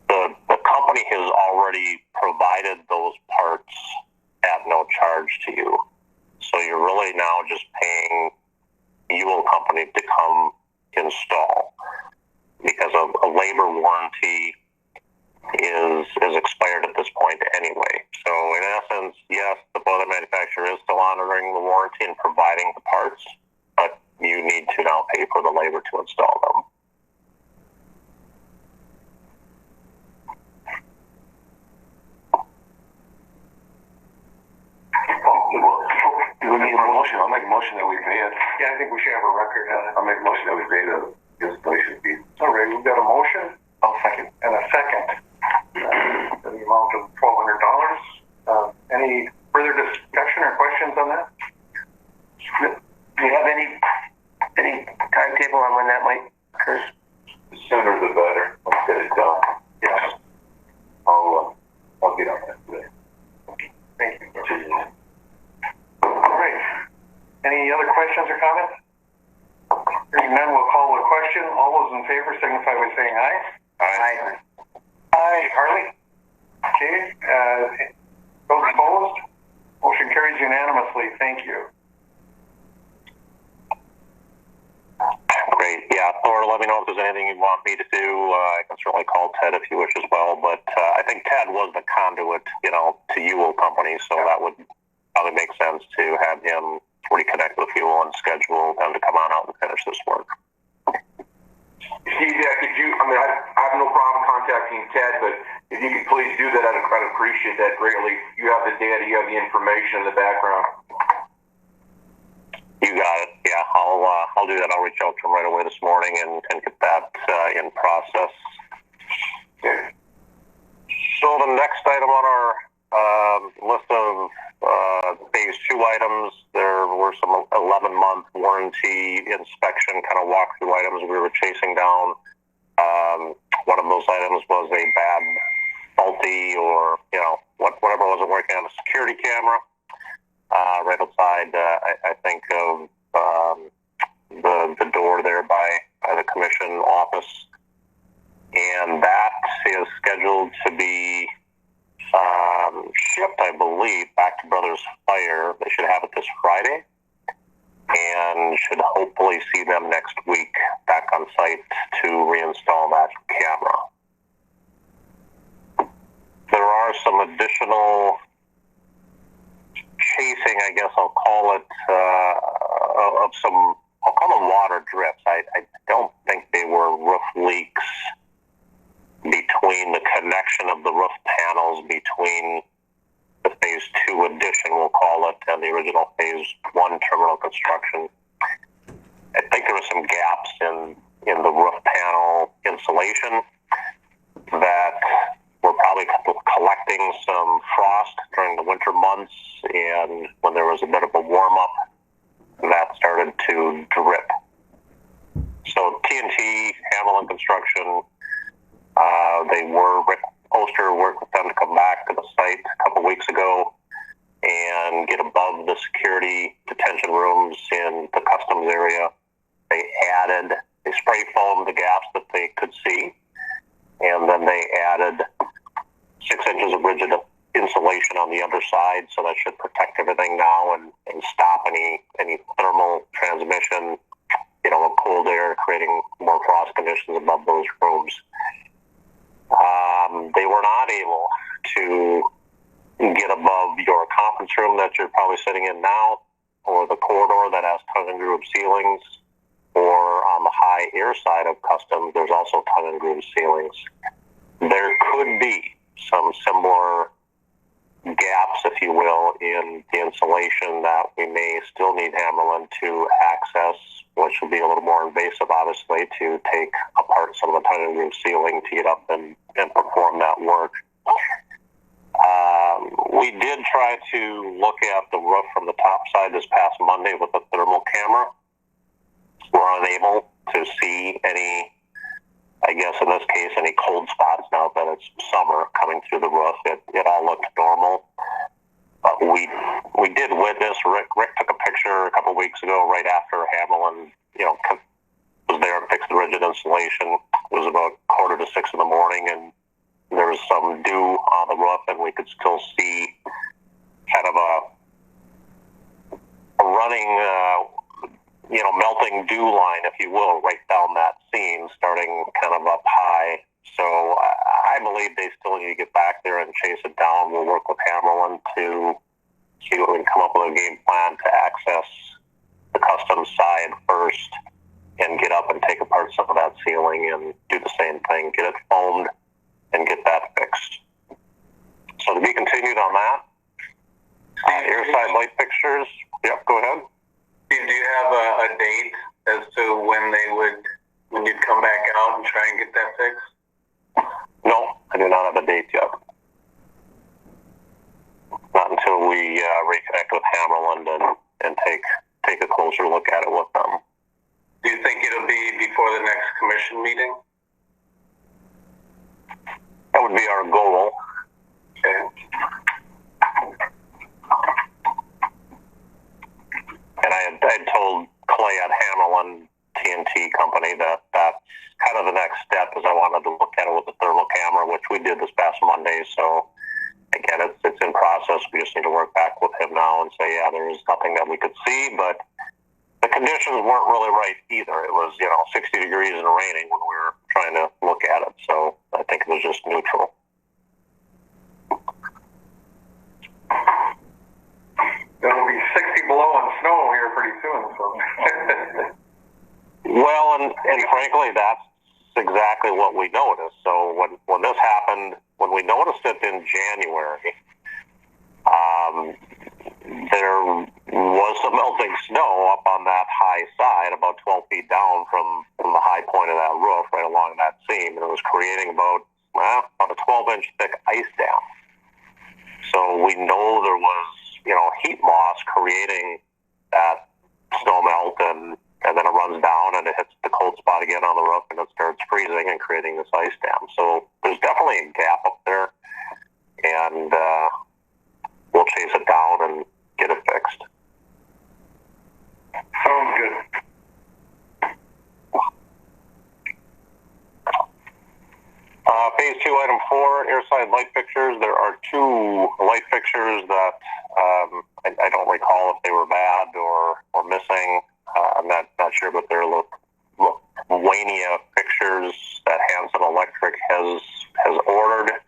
the company has already provided those parts at no charge to you. So you're really now just paying Ewell Company to come install, because a labor warranty is expired at this point anyway. So in essence, yes, the boiler manufacturer is still honoring the warranty and providing the parts, but you need to now pay for the labor to install them. Do we need a motion? I'll make a motion that we pay it. Yeah, I think we should have a record on it. I'll make a motion that we pay the installation fee. All right, we've got a motion. I'll second. And a second. For the amount of $1,200. Any further discussion or questions on that? Do you have any timetable on when that might occur? The sooner the better. Let's get it done. Yes. I'll get on that today. Thank you. All right. Any other questions or comments? Hearing none, we'll call the question. All those in favor signify by saying aye. Aye. Aye. Harley? Okay. Those opposed? Motion carries unanimously. Thank you. Great. Yeah, Thor, let me know if there's anything you want me to do. I can certainly call Ted if you wish as well. But I think Ted was the conduit, to Ewell Company, so that would probably make sense to have him reconnect with Ewell and schedule them to come on out and finish this work. Steve, yeah, I have no problem contacting Ted, but if you could please do that, I'd appreciate that greatly. You have the data, you have the information in the background. You got it. Yeah, I'll do that. I'll reach out to him right away this morning and get that in process. Okay. So the next item on our list of phase 2 items, there were some 11-month warranty inspection kind of walkthrough items we were chasing down. One of those items was a bad, faulty, or whatever wasn't working on a security camera right outside. I think of the door there by the commission office, and that is scheduled to be shipped, I believe, back to Brothers Fire. They should have it this Friday, and should hopefully see them next week back on site to reinstall that camera. There are some additional chasing, I guess I'll call it, of some, I'll call them water drips. I don't think they were roof leaks between the connection of the roof panels between the phase 2 addition, we'll call it, and the original phase 1 terminal construction. I think there were some gaps in the roof panel insulation that were probably collecting some frost during the winter months, and when there was a bit of a warm-up, that started to drip. So TNT, Hamilton Construction, Rick Oster worked with them to come back to the site a couple weeks ago and get above the security detention rooms in the customs area. They spray foamed the gaps that they could see, and then they added 6 inches of rigid insulation insulation on the other side, so that should protect everything now and stop any thermal transmission, of cold air creating more frost conditions above those rooms. They were not able to get above your conference room that you're probably sitting in now, or the corridor that has tongue and groove ceilings, or on the high air side of customs, there's also tongue and groove ceilings. There could be some similar gaps, if you will, in the insulation that we may still need Hammerland to access, which would be a little more invasive, obviously, to take apart some of the tongue and groove ceiling to get up and perform that work. We did try to look at the roof from the top side this past Monday with a thermal camera. We're unable to see any, I guess in this case, any cold spots now that it's summer coming through the roof. It all looked normal. But we did witness, Rick took a picture a couple of weeks ago right after Hammerland, was there and fixed the rigid insulation. It was about 5:45 in the morning, and there was some dew on the roof, and we could still see kind of a running, melting dew line, if you will, right down that seam, starting kind of up high. So I believe they still need to get back there and chase it down. We'll work with Hammerland to see what we can come up with a game plan to access the custom side first and get up and take apart some of that ceiling and do the same thing, get it foamed and get that fixed. So to be continued on that. Airside light fixtures. Yep, go ahead. Do you have a date as to when you'd come back out and try and get that fixed? No, I do not have a date yet. Not until we reconnect with Hammerland and take a closer look at it with them. Do you think it'll be before the next commission meeting? That would be our goal. Okay. And I had told Clay at Hammerland TNT Company that that's kind of the next step, is I wanted to look at it with the thermal camera, which we did this past Monday. So again, it's in process. We just need to work back with him now and say, yeah, there's nothing that we could see, but the conditions weren't really right either. It was, 60 degrees and raining when we were trying to look at it. So I think it was just neutral. It'll be 60 below and snow here pretty soon. So. Well, and frankly, that's exactly what we noticed. So when this happened, when we noticed it in January, there was some melting snow up on that high side, about 12 feet down from the high point of that roof, right along that seam, and it was creating about a 12-inch thick ice dam. So we know there was, heat loss creating that snow melt, and then it runs down and it hits the cold spot again on the roof, and it starts freezing and creating this ice dam. So there's definitely a gap up there, and we'll chase it down and get it fixed. Sounds good. Phase 2, item 4, airside light fixtures. There are 2 light fixtures that I don't recall if they were bad or missing. I'm not sure, but they're Lithuania fixtures that Hanson Electric has ordered.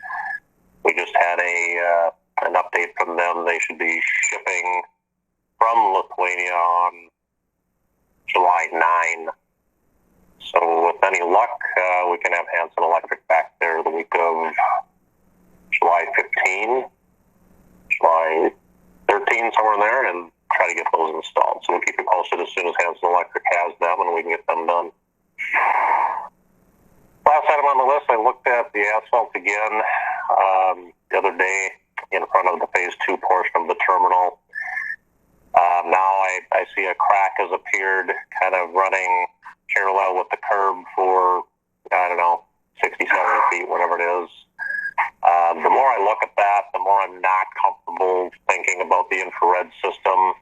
We just had an update from them. They should be shipping from Lithuania on July 9. So with any luck, we can have Hanson Electric back there the week of July 15, July 13, somewhere in there, and try to get those installed. So we'll keep you posted as soon as Hanson Electric has them, and we can get them done. Last item on the list, I looked at the asphalt again the other day in front of the Phase 2 portion of the terminal. Now I see a crack has appeared, kind of running parallel with the curb for, 60, 70 feet, whatever it is. The more I look at that, the more I'm not comfortable thinking about the infrared system.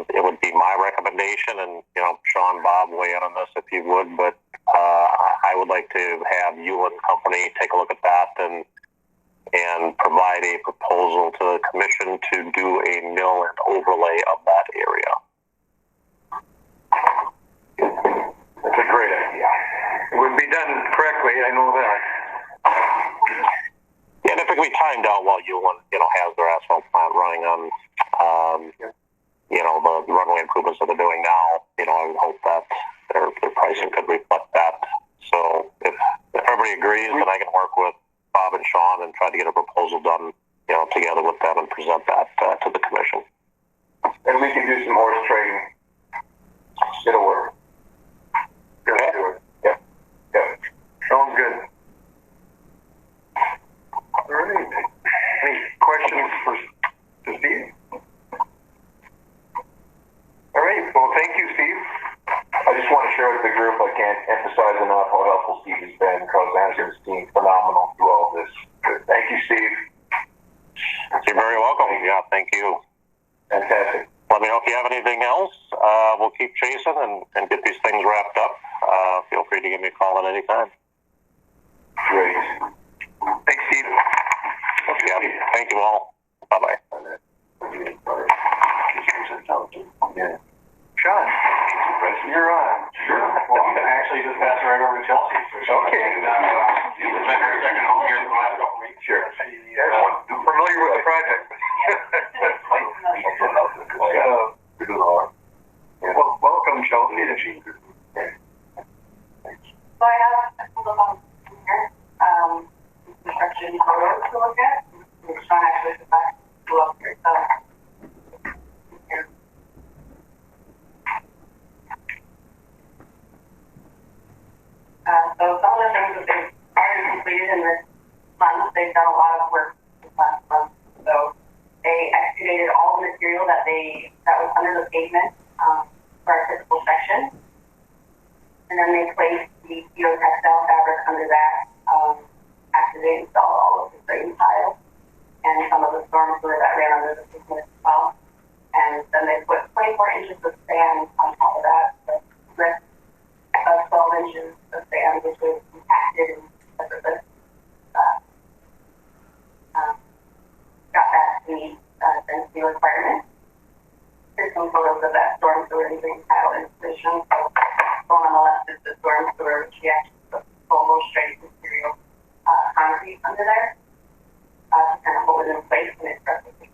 It would be my recommendation, and, Sean, Bob, weigh in on this if you would, but I would like to have you and company take a look at that and and provide a proposal to the commission to do a mill and overlay of that area. That's a great idea. It would be done correctly, I know that. And if it can be timed out while you has their asphalt plant running on, the runway improvements that they're doing now, I would hope that their pricing could reflect that. So if everybody agrees, then I can work with Bob and Sean and try to get a proposal done, together with them and present that to the commission. And we can do some horse trading. It'll work. Good. Do it. Yeah. Yeah. Sounds good. All right. Any questions for Steve? All right. Well, thank you, Steve. I just want to share with the group, I can't emphasize enough how helpful Steve has been. Carl Anderson's team, phenomenal through all this. Thank you, Steve. You're very welcome. Yeah, thank you. Fantastic. Let me know if you have anything else. We'll keep chasing and get these things wrapped up. Feel free to give me a call at any time. Great. Thanks, Steve. Yeah, thank you all. Bye-bye. Yeah. Sean, you're on. Sure. Well, I'm going to actually just pass it right over to Chelsea. So Okay. She's been her second home here for the last couple of weeks. Sure. Familiar with the project. Well, welcome, Chelsea. So I have a couple of here, construction photos to look at. Sean actually took back to up here, so. Here. So some of the things that they've already completed in this month, they've done a lot of work this last month. So they excavated all the material that was under the pavement for our typical section. And then they placed the geotextile fabric under that after they installed all of the drain tiles and some of the storm sewer that ran under the pavement as well. And then they put 24 inches of sand on top of that, with 12 inches of sand, which was compacted and separate. Got that to meet density requirements. Here's some photos of that storm sewer and drain tile installation. So one on the left is the storm sewer, which we actually put full straight material concrete under there to kind of hold it in place and it's replicated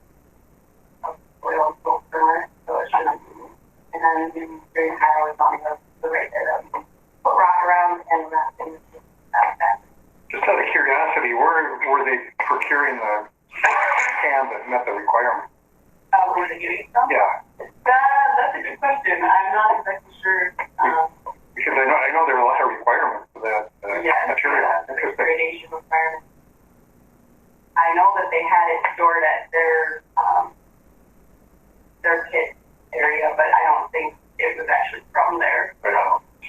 oil and salt firmer, so it shouldn't move. And then the drain tile is on the right there that we can put rock around and wrap in that. Just out of curiosity, where were they procuring the sand that met the requirement? Where they getting from? Yeah. That's a good question. I'm not exactly sure. Because I know there are a lot of requirements for that material. There's gradation requirements. I know that they had it stored at their pit area, but I don't think it was actually from there.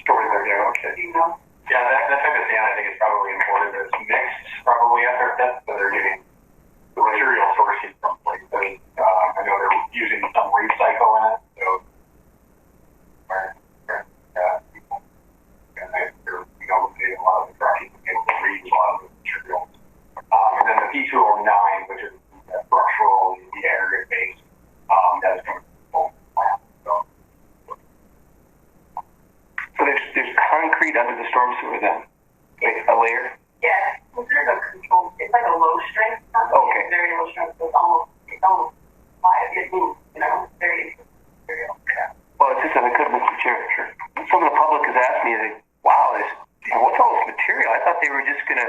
Stored there, yeah, okay. You know? Yeah, that type of sand I think is probably imported. It's mixed probably at their pit, so they're getting the material sourcing from places. I know they're using some recycle in it, so people and they're a lot of the trucking to be able to reuse a lot of the materials. And then the P209, which is structural, the aggregate base, that is coming from the plant. So there's concrete under the storm sewer then? A layer? Yeah, considered a controlled. It's like a low strength. Okay. It's very low strength, so it's almost live. It moves, it's very material. Yeah. Well, it's just that I couldn't, Mr. Chair. Sure. Some of the public has asked me, wow, what's all this material? I thought they were just going to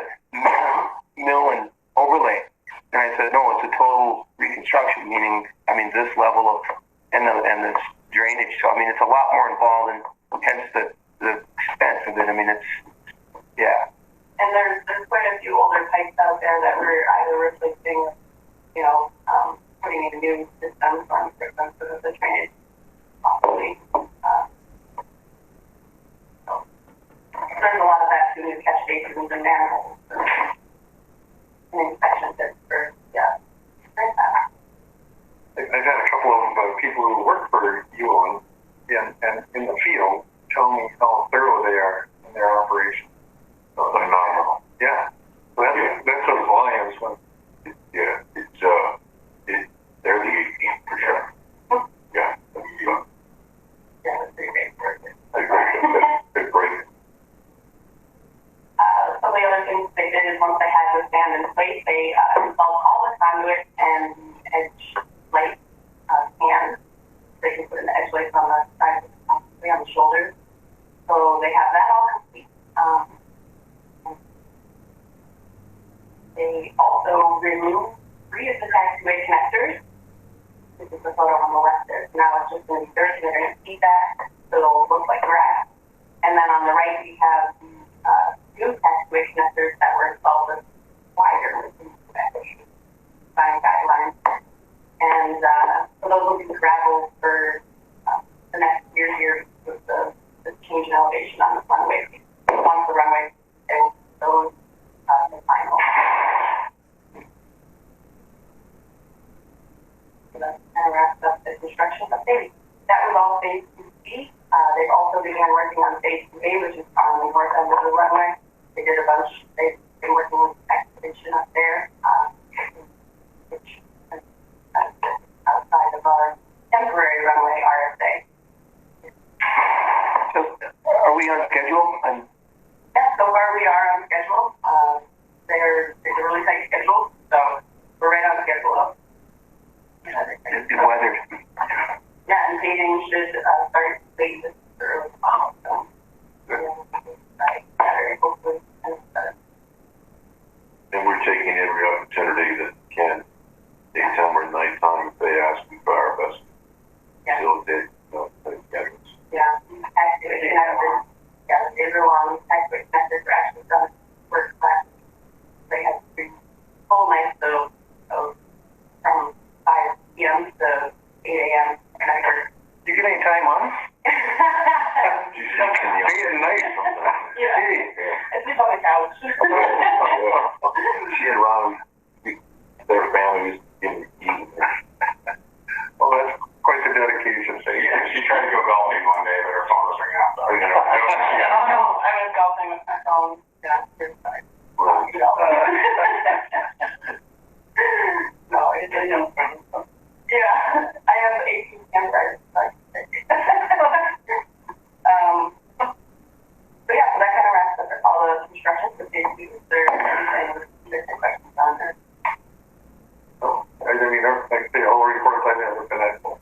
mill and overlay. And I said, no, it's a total reconstruction, meaning, this level of, and this drainage. So, it's a lot more involved, and hence the expense of it. It's, yeah. And there's quite a few older pipes out there that we're either replacing, putting in new systems on systems so that the drainage possibly. So there's a lot of that to new catch basins and manholes and inspection pits for, I've had a couple of people who work for you and in the field tell me how thorough they are in their operation. So phenomenal. Yeah. Well, that sort of volumes when Yeah, they're the 18th for sure. Yeah, Yeah, that's pretty great work. they're great. Some of the other things they did is once they had the stand in place, they installed all the conduit and edge light cans. They can put an edge light on the side, on the shoulder. So they have that all complete. They also removed 3 of the taxiway connectors. This is the photo on the left there. So now it's just going to be dirt, and they're going to see that, so it'll look like grass. And then on the right, we have the new taxiway connectors that were installed with wider within the design guidelines. And so those will be the gravel for the next year with the change in elevation on the runway. Once the runway is those the final. So that kind of wraps up the construction update. That was all phase 2B. They've also began working on phase 2A, which is on the north end of the runway. They did a bunch. They've been working with excavation up there, which is outside of our temporary runway RSA. So, are we on schedule? Yeah, so far we are on schedule. It's a really tight schedule, so we're right on schedule. The weather. Yeah, and paving should start late this early fall. So, Saturday, hopefully. And we're taking every opportunity that we can, daytime or nighttime, if they ask, we try our best to facilitate things. Yeah, activation efforts. Yeah, everyone activation efforts are actually done work class. They have 3 full nights, so from 5 p.m. to 8 a.m. and I work. You get any time off? Day and night. Yeah. I sleep on the couch. She and Ron, their families, eating. Well, that's quite the dedication. So Yeah, she tried to go golfing one day, but her phone was ringing out. So, Oh no, I was golfing with my phone. Yeah, sorry. No, it's really no problem. Yeah, I have 18 cameras. So yeah, so that kind of wraps up all the construction for phase 2. Is there any questions on there? I didn't either. Like the whole report I have been excellent.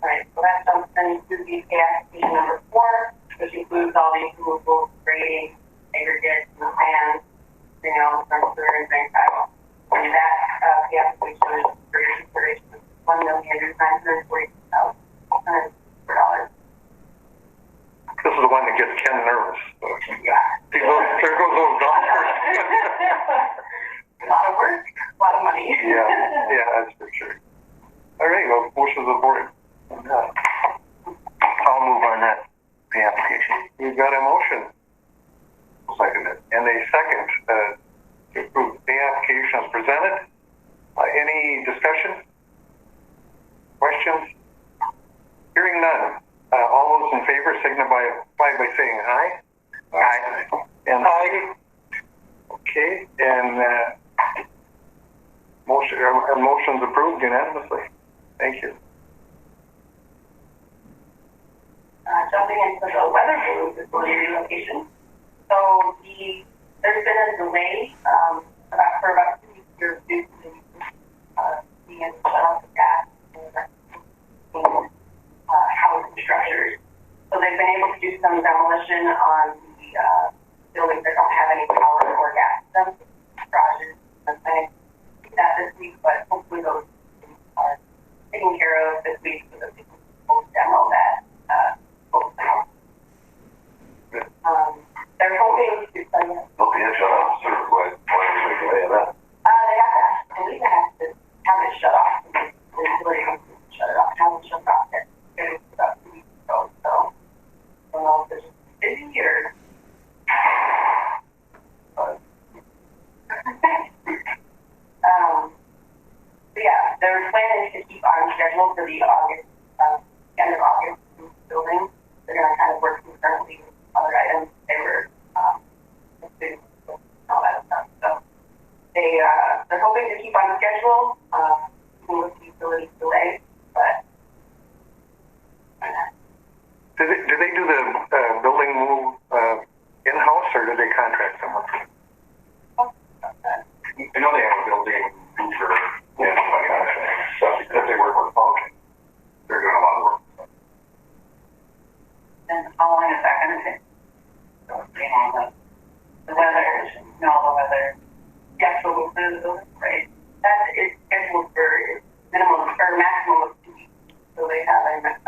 Alright, so that jumps into the application number 4, which includes all the removals, grading, aggregates, and sand, from sewer and drain tile. And that application is for your consideration of $1,940,100. This is the one that gets Ken nervous. There goes those dollars. A lot of work, a lot of money. Yeah, that's for sure. All right, well, motion of the board. I'll move on that, the application. We've got a motion. Second it. And a second to approve the application as presented. Any discussion? Questions? Hearing none. All those in favor signify by saying aye. Aye. And aye. Okay, and motion's approved unanimously. Thank you. Jumping into the weather balloon facility relocation. So there's been a delay for about 2 weeks here due to the shut off of gas and housing structures. So they've been able to do some demolition on the buildings that don't have any power or gas systems, garages, and things like that this week, but hopefully those are taken care of this week so that we can demo that. They're hoping to Don't be a shut off, sir. Why are you making away of that? they have to, I believe they have to have it shut off. They really have to shut it off, have it shut off. It was about 2 weeks ago, so I don't know if they're just busy or. But yeah, their plan is to keep on schedule for the August, end of August building. They're going to kind of work concurrently with other items they were all that stuff. So they're hoping to keep on schedule, with the utility delay, but. Do they do the building move in-house, or do they contract someone? I know they have a building for somebody else, so because they work with Falcon, they're doing a lot of work. And how long is that going to take? So, the weather, the weather, the actual movement of the building, right? That is scheduled for minimum or maximum of 2 weeks. So they have a max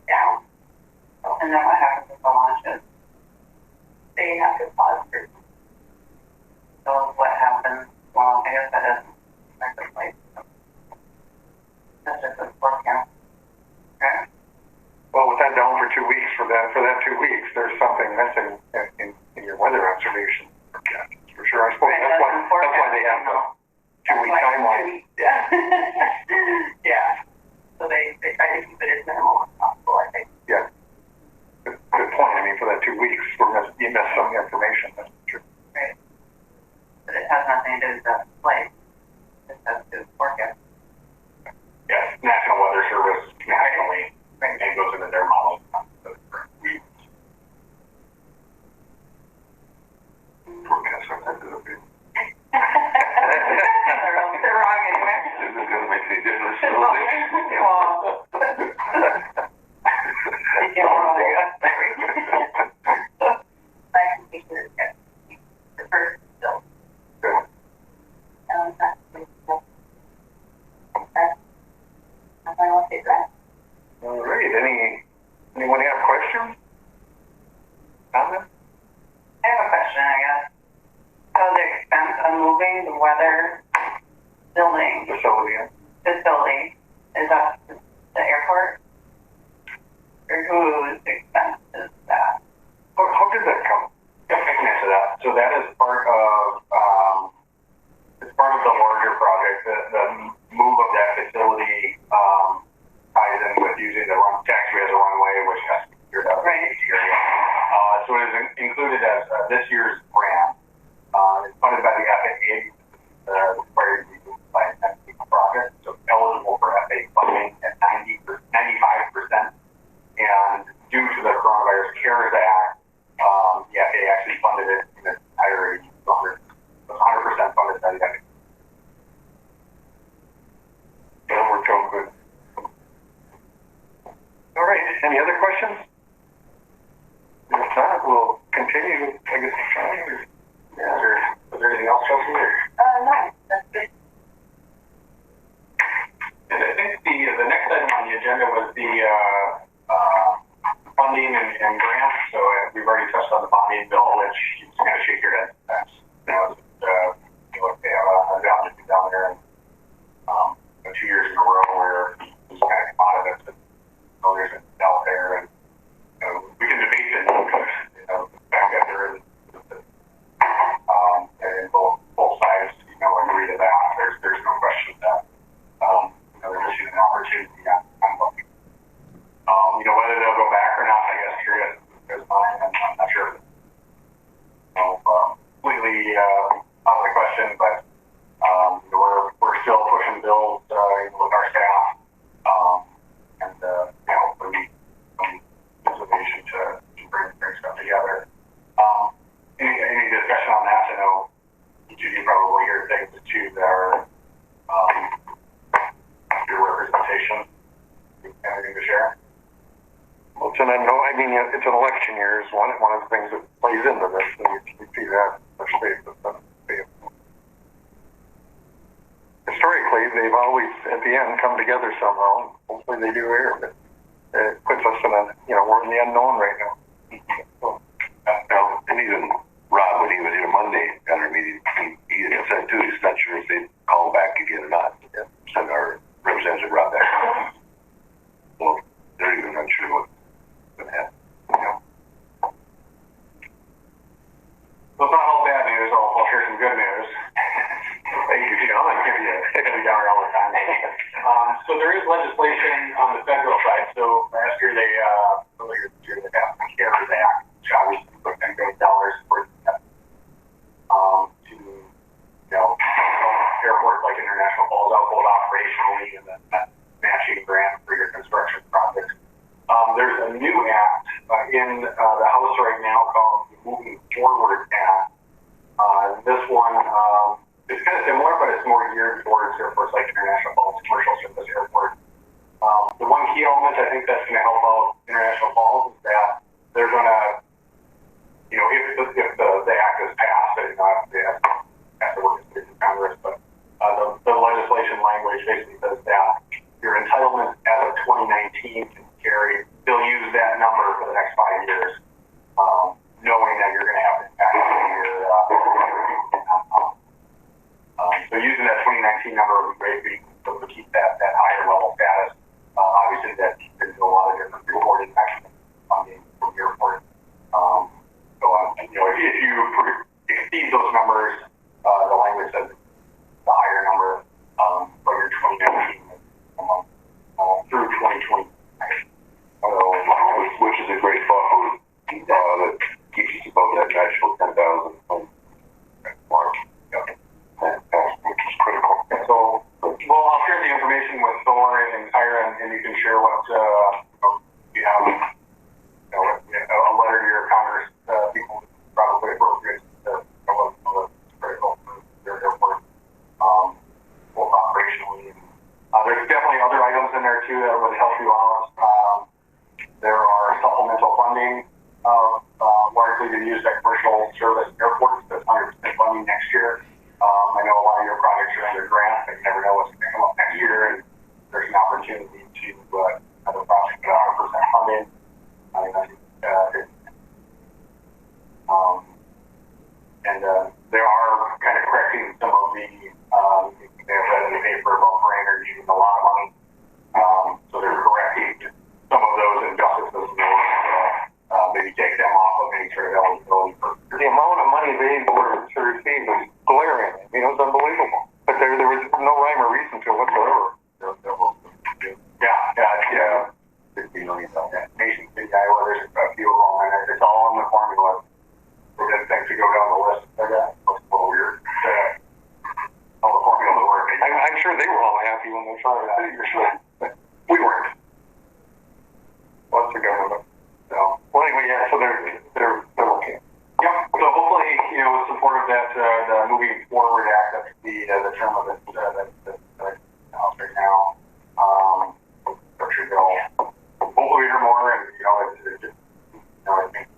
down. And then what happens with the launches? They have to pause for. So what happens? Well, I guess that doesn't affect the place. That's just a forecast. Okay. Well, with that down for 2 weeks, for that 2 weeks, there's something missing in your weather observation forecast, for sure. I suppose that's why they have the 2 week timeline. Yeah. Yeah. So they try to keep it as minimal as possible, I think. Yeah. Good point. I mean, for that 2 weeks, you missed some information. That's true. Right. But it has nothing to do with the place. It has to do with forecast. Yes, National Weather Service nationally, and goes into their model. Forecast on that, it'll be. They're wrong anyway. This is going to make any difference. All right. Anyone have questions? Comments? I have a question, I guess. So the expense of moving the weather building facility is up to the airport? Or whose expense is that? How did that come? Yep, I can answer that. So that is part of the larger project. The move of that facility ties in with using the taxiway as a runway, which has to be cleared out. Right. So it is included as this year's grant. It's funded by the FAA, required to be moved by an FAA project. So eligible for FAA funding at 95%. And due to the Coronavirus CARES Act, the FAA actually funded it in its entirety. 100% funded by the FAA. That worked out good. All right. Any other questions? If not, we'll continue. I guess trying. Yeah, is there anything else, Chelsea? No, that's good. And I think the next item on the agenda was the funding and grants. So we've already touched on the bonding bill, which you just kind of shake your head. That's, they have a value down there, and 2 years in a row where it's kind of come out of it. But, there's a out there, and we can debate it because the fact that there is and both sides agree to that. There's no question that they're missing an opportunity on looking. Whether they'll go back or not, I guess curious is mine, and I'm not sure. Completely out of the question, but we're still pushing bills with our staff, and hopefully information to bring stuff together. Any discussion on that? I know each of you probably hear things too that are your representation. Anything to share? Well, it's an unknown. I mean, it's an election year is one of the things that plays into this, and you see that especially with the historically, they've always at the end come together somehow. Hopefully, they do here, but it puts us in we're in the unknown right now. And even Rob, when he was here Monday at our meeting, he said too, he's not sure if they'd call back again or not. Send our representative Rob back. Well, they're even not sure what's going to happen. Well, it's not all bad news. I'll share some good news. Thank you, Sean. I give you down all the time. So there is legislation on the federal side. So last year earlier this year, they passed the CARES Act, which obviously put $10 billion worth to operationally and then that matching grant for your construction projects. There's a new act in the House right now called the Moving Forward Act. This one is kind of similar, but it's more geared towards airports like International Falls Commercial Service Airport. The one key element I think that's going to help out International Falls is that they're going to, you know, if the act is passed, they have to work with Congress, but the legislation language basically says that your entitlement as of 2019 can carry, they'll use that number for the next 5 years, knowing that you're going to have to tax your so using that 2019 number would be great to keep that higher level status. Obviously, that there's a lot of different reporting mechanisms funding from the airport. You know, if you exceed those numbers, the language says the higher number for your 2019 through 2020. Which is a great buffer that keeps us above that magical 10,000 mark. Which is critical. So, well, I'll share the information with Thor and Tyra, and you can share what you have. You know, a letter to your Congress people is probably appropriate to what's critical for their airport, both operationally. There's definitely other items in there too that would help you out. There are supplemental funding, largely to use at commercial service airports. That's 100% funding next year. I know a lot of your projects are under grant, but you never know what's going to come up next year, and there's an opportunity to have a project at 100% funding. There are kind of correcting some of the, they have read in the paper about for energy using a lot of money. So they're correcting some of those injustices in order maybe take them off of any sort of eligibility. The amount of money they were to receive was glaring. I mean, it was unbelievable. But there was no rhyme or reason to it whatsoever. Yeah. $50 million. Nation City, Iowa, there's a few of them, and it's all in the formula. We didn't think to go down the list. It's a little weird. All the formula work. I'm sure they were all happy when they saw that. You're sure. We weren't. What's the government? So, well, anyway, yeah. So they're okay. Yep. So hopefully, you know, with support of that, the Moving Forward Act, that's the term of it, that's out right now. Structure bill. Hopefully, we hear more, and you know, it's just, you know, I think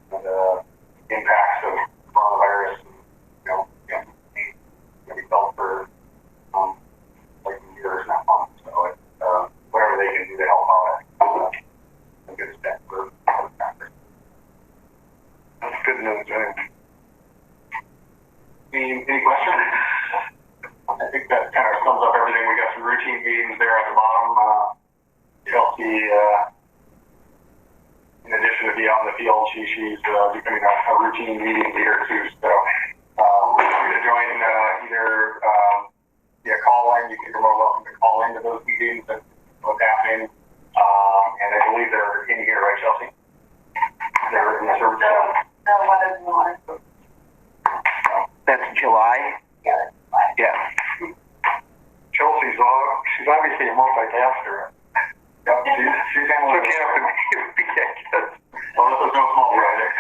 the impacts of coronavirus, you know, can be felt for like years, not months. So whatever they can do to help out, a good step for Congress. That's good news, right? Any questions? I think that kind of sums up everything. We got some routine meetings there at the bottom. Chelsea, in addition to be out in the field, she's becoming a routine meeting leader too. So we're going to join either via call-in. You're more welcome to call into those meetings and what's happening. And I believe they're in here, right, Chelsea? They're in the service. No, what is the one? That's July? Yeah. Chelsea's she's obviously a multitasker. Yep, she's handling it. Well, this is no small project.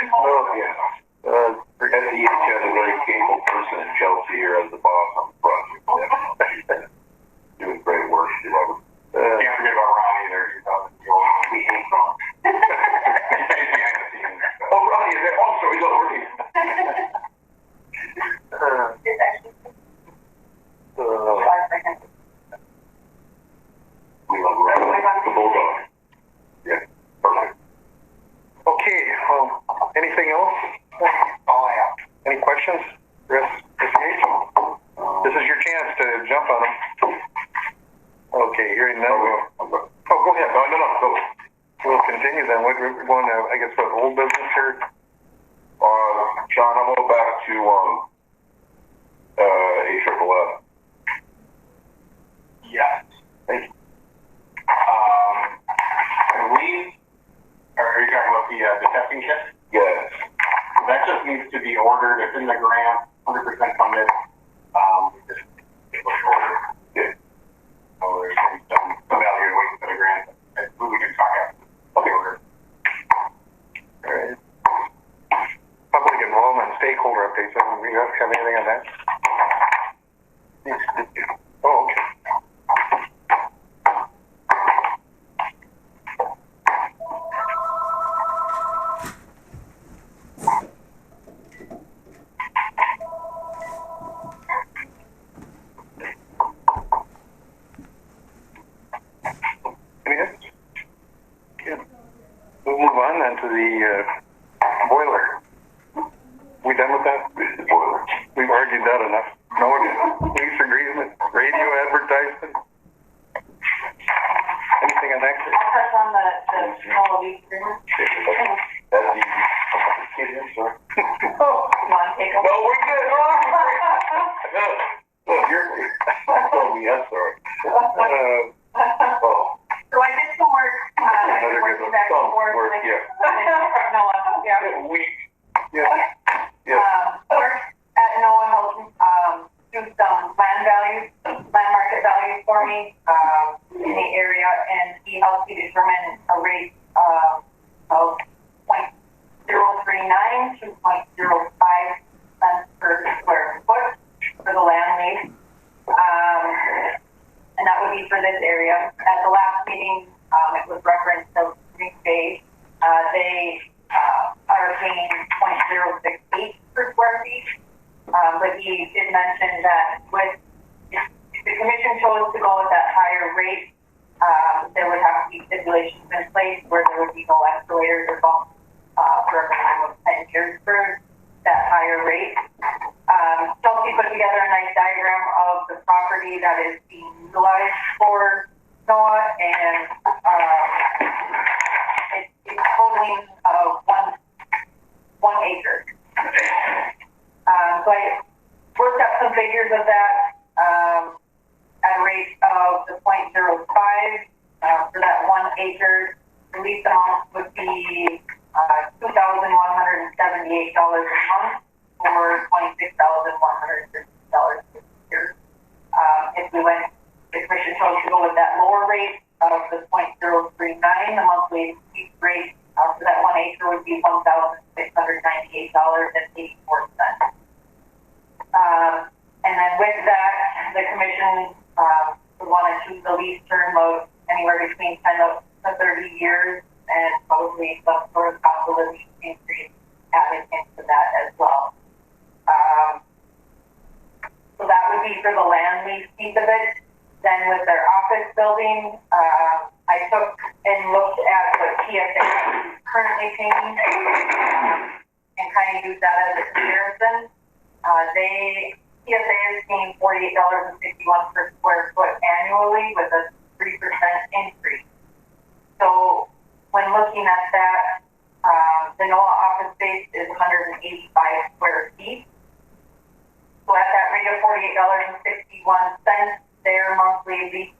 SEH has a very capable person in Chelsea here as the boss on the project. Doing great work. She loves it. Can't forget about Ron either. We hate Ron. He's behind the scenes. Oh, Ronnie, is that also he's already. We love Ron. The bulldog. Yeah, perfect. Okay. Anything else? All I have. Any questions? Chris, this is your chance to jump on them. Okay, hearing none. Go ahead. No, go. We'll continue then. We're going to, I guess, what, old business here? John, I'm going back to AFFF. Yes. Thank you. Are you talking about the testing kit? Yes. That just needs to be ordered. It's in the grant, 100% funded. Just order. Yeah. the boiler. We done with that? The boiler. We've argued that enough. No lease agreement, radio advertisement. Anything on that? I'll touch on the small lease agreement. That's easy. Sorry. Oh, you want to take over? No, we're good. No, you're good. Oh, I'm sorry. Oh. So I did some work, Another good working one. back and Some forth work, with, yeah. Noah, yeah. Worked at Noah helped do some land market values for me in the area, and he helped me determine a rate of 0.039 to 0.05 cents per square foot for the land lease. And that would be for this area. At the last meeting, it was referenced to Green Bay. They are paying 0.068 per square feet. But he did mention that if the commission chose to go with that higher rate, there would have to be stipulations in place where there would be no escalators or bumps for a minimum of 10 years for that higher rate. Chelsea put together a nice diagram of the property that is being utilized for NOAA, and it's totaling one acre. So I worked up some figures of that at a rate of the 0.05 for that 1 acre. The lease amount would be $2,178 a month, or $26,150 per year. If the commission chose to go with that lower rate of the 0.039, the monthly lease rate for that 1 acre would be $1,698.84. And then with that, the commission would want to choose the lease term of anywhere between 10 to 30 years, and probably some sort of cost of living increase added into that as well. So that would be for the land lease piece of it. Then with their office building, I took and looked at what TSA is currently paying and kind of used that as a comparison. TSA is paying $48.51 per square foot annually with a 3% increase. So when looking at that, the NOAA office space is 185 square feet. So at that rate of $48.61, their monthly lease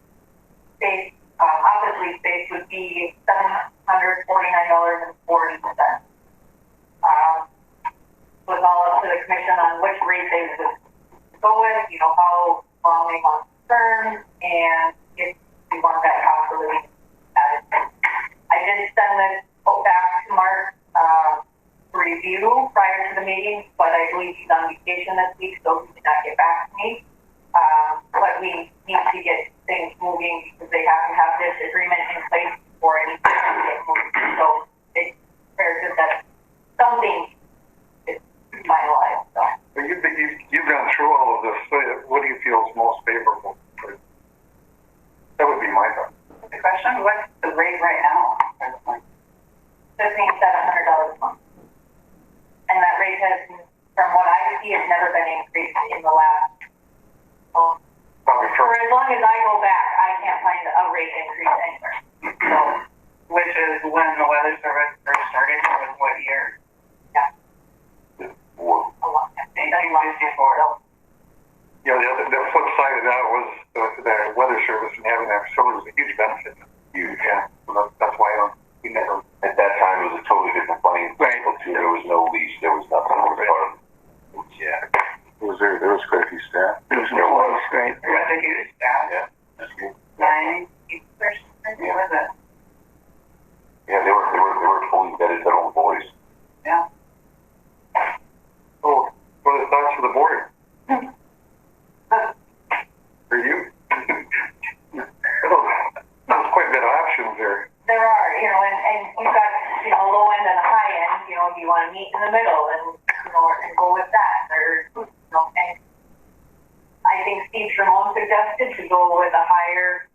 space, office lease space would be $749.40. So it's all up to the commission on which rate they would go with, how long they want terms, and if we want that cost of living added. I did send this back to Mark for review prior to the meeting, but I believe he's on vacation this week, so he did not get back to me. But we need to get things moving because they have to have this agreement in place before anything can get moved. So it's fair to that something is finalized. So. But you've gone through all of this. What do you feel is most favorable? That would be my thought. The question, what's the rate right now? $1,700 a month. And that rate has, from what I see, has never been increased in the last, for as long as I go back, I can't find a rate increase anywhere. So, which is when the weather service first started, was what year? Yeah. A long time. 1954. The flip side of that was the weather service and having that facility was a huge benefit. That's why we never. At that time, it was a totally different playing field. There was no lease. There was nothing. Yeah. There was quite a few staff. Great. There was a huge staff. Yeah. That's good. 9 persons. What was it? Yeah, they were fully vetted their own boys. Yeah. Oh, what are the thoughts of the board? For you? There's quite a bit of options there. There are, and you've got, low end and high end, do you want to meet in the middle and, and go with that, or, and I think Steve Tremont suggested to go with a higher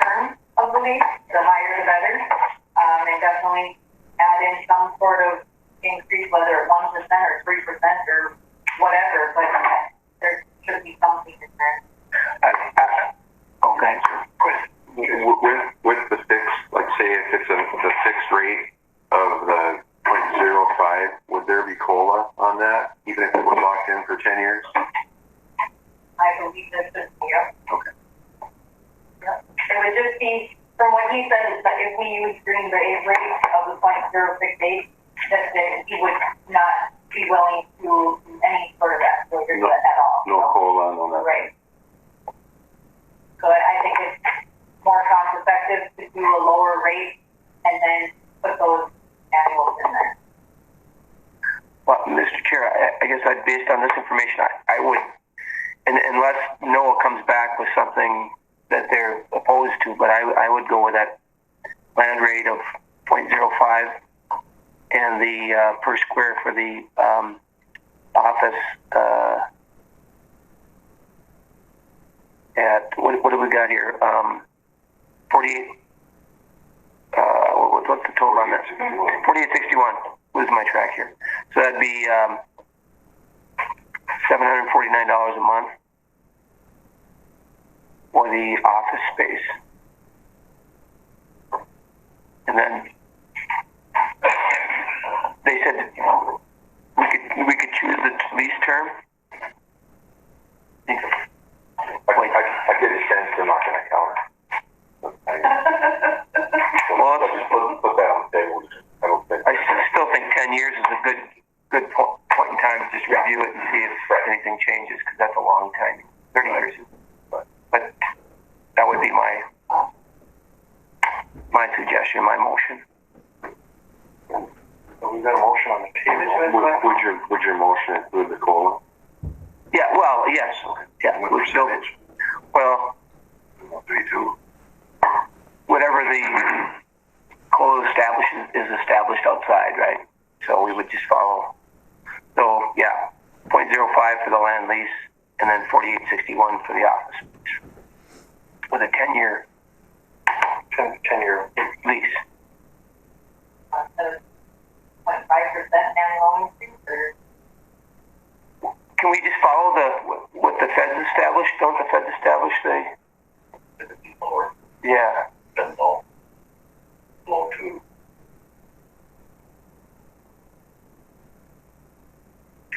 term of the lease, the higher the better, and definitely add add in some sort of increase, whether it's 1% or 3% or whatever, but there should be something in there. Okay. With the fixed, like say if it's the fixed rate of the 0.05, would there be COLA on that, even if it was locked in for 10 years? I believe this is, yep. Okay. Yep. It would just be, from what he said, is that if we use Green Bay rate of the 0.068, that he would not be willing to do any sort of exposure to it at all. No COLA on that. Right. So I think it's more cost effective to do a lower rate and then put those annuals in there. Well, Mr. Chair, I guess based on this information, I would, and unless NOAA comes back with something that they're opposed to, but I would go with that land rate of 0.05 and the per square for the office at, what do we got here? 48, what's the total on that? 4861. Lose my track here. So that'd be $749 a month for the office space. And then they said we could choose the lease term. I get a sense they're not going to counter. Well, let's put that on the table. I still think 10 years is a good point in time to just review it and see if anything changes, because that's a long time. 30 years, but that would be my suggestion, my motion. So we've got a motion on the table. Would your motion include the COLA? Yeah, well, yes. Yeah, we're still, well, 3-2. whatever the COLA is established outside, right? So we would just follow. So, yeah, 0.05 for the land lease, and then 4861 for the office with a 10-year 10-year lease. 0.5% annual increase, or? Can we just follow what the feds established? Don't the feds establish yeah. Low 2.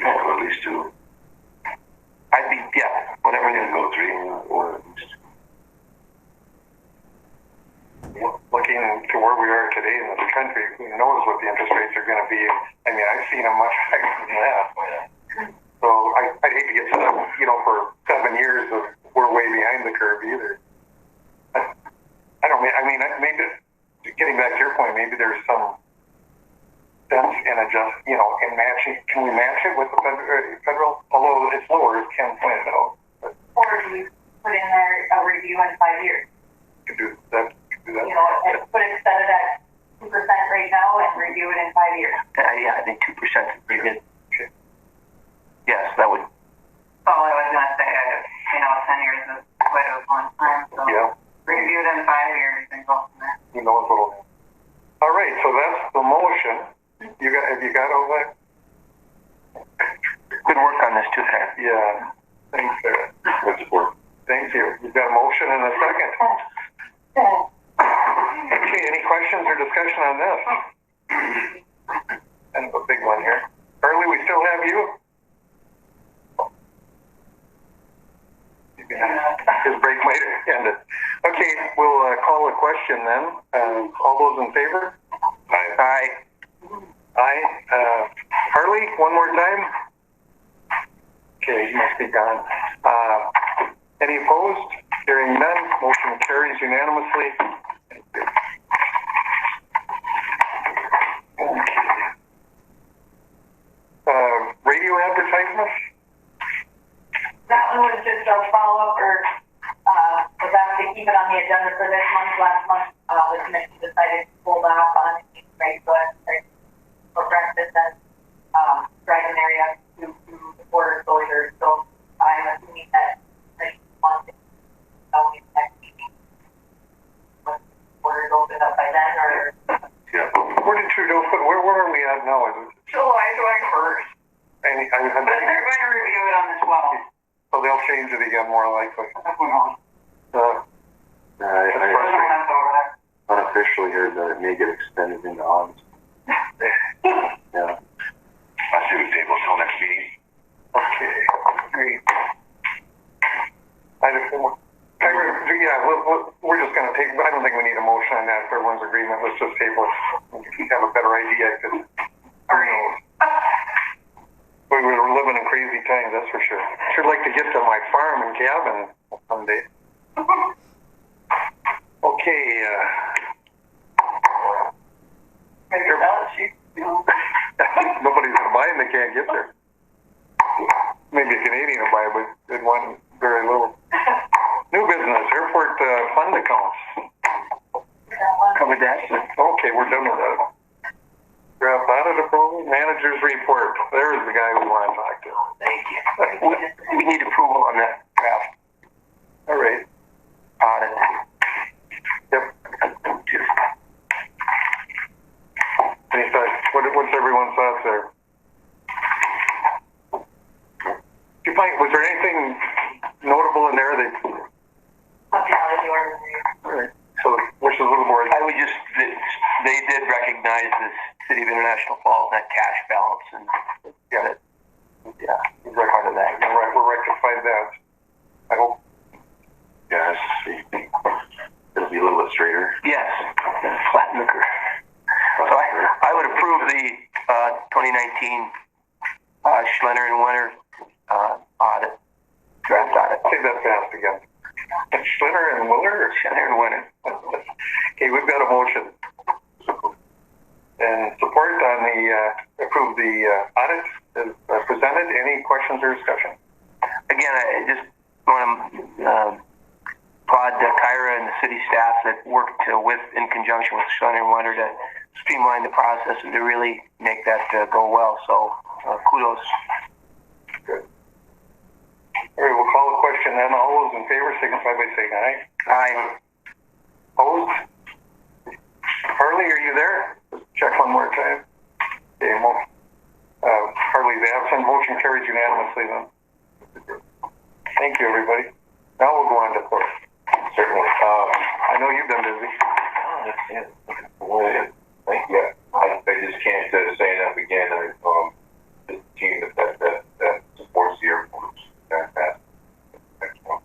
At least 2. I'd be, yeah, whatever it is. Go 3 or at least 2. Looking to where we are today in this country, who knows what the interest rates are going to be? I mean, I've seen them much higher than that. So I'd hate to get to them, for 7 years of we're way behind the curve either. I don't mean, maybe getting back to your point, maybe there's some sense in in matching. Can we match it with the federal? Although it's lower, as Ken pointed out. Or do we put in there a review in 5 years? Could do that. And put it set it at 2% right now and review it in 5 years. Yeah, I think 2% is pretty good. Yes, that would. Oh, I was going to say, 10 years is quite a long time, so review it in 5 years and go from there. Who knows what'll happen. All right, so that's the motion. Have you got all that? Good work on this too, Ken. Yeah. Thanks, Sarah. Good support. Thank you. You've got a motion and a second. Okay, any questions or discussion on this? Kind of a big one here. Harley, we still have you? His break might have ended. Okay, we'll call a question then. All those in favor? Aye. Aye. Aye. Harley, one more time? Okay, you must be gone. Any opposed? Hearing none, motion carries unanimously. Radio advertisement? That one was just a follow-up, or was asked to keep it on the agenda for this month. Last month, the commission decided to hold off on for breakfast and driving area to the border closure. So I'm assuming that next month will be the next meeting. When borders open up by then, or? Yeah. Where did Trudeau put? Where change it again, more likely. Who knows? I There's no one over there. unofficially heard that it may get extended into August. Yeah. I see the table till next meeting. Okay, great. We're just going to take, I don't think we need a motion on that if everyone's agreement. Let's just table it. We have a better idea because who knows. We were living in crazy times, that's for sure. Sure like to get to my farm and cabin someday. Okay, Maybe your balance sheet, nobody's going to buy them, they can't get there. Maybe a Canadian will buy it, but they'd want very little. New business, airport fund accounts. Covered that. Okay, we're done with that. Draft audit approval, manager's report. There's the guy we want to talk to. Thank you. We need approval on that draft All right. audit. Yep. Any thoughts? What's everyone's thoughts there? Did you find, was there anything notable in there that? All right. So, which is a little more. I would just, they did recognize the City of International Falls, that cash balance, and they're part of that. We'll rectify that. I hope. Yes. It'll be a little bit straighter. Yes, flatten the curve. So I would approve the 2019 Schlenner and Winter audit, draft audit. Say that fast again. Schlinner and Willer? Schlenner and Winter. Okay, we've got a motion. And support on the, approve the audit as presented. Any questions or discussion? Again, I just want to applaud Kyra and the city staff that worked in conjunction with Schlenner and Winter to streamline the process and to really make that go well. So kudos. Good. All right, we'll call the question then. All those in favor signify by saying aye. Aye. Opposed? Harley, are you there? Check one more time. Okay, Harley's absent. Motion carries unanimously then. Thank you, everybody. Now we'll go on to court. Certainly. I know you've been busy. Thank you. I just can't say enough again. The team that supports the airport is fantastic. Excellent.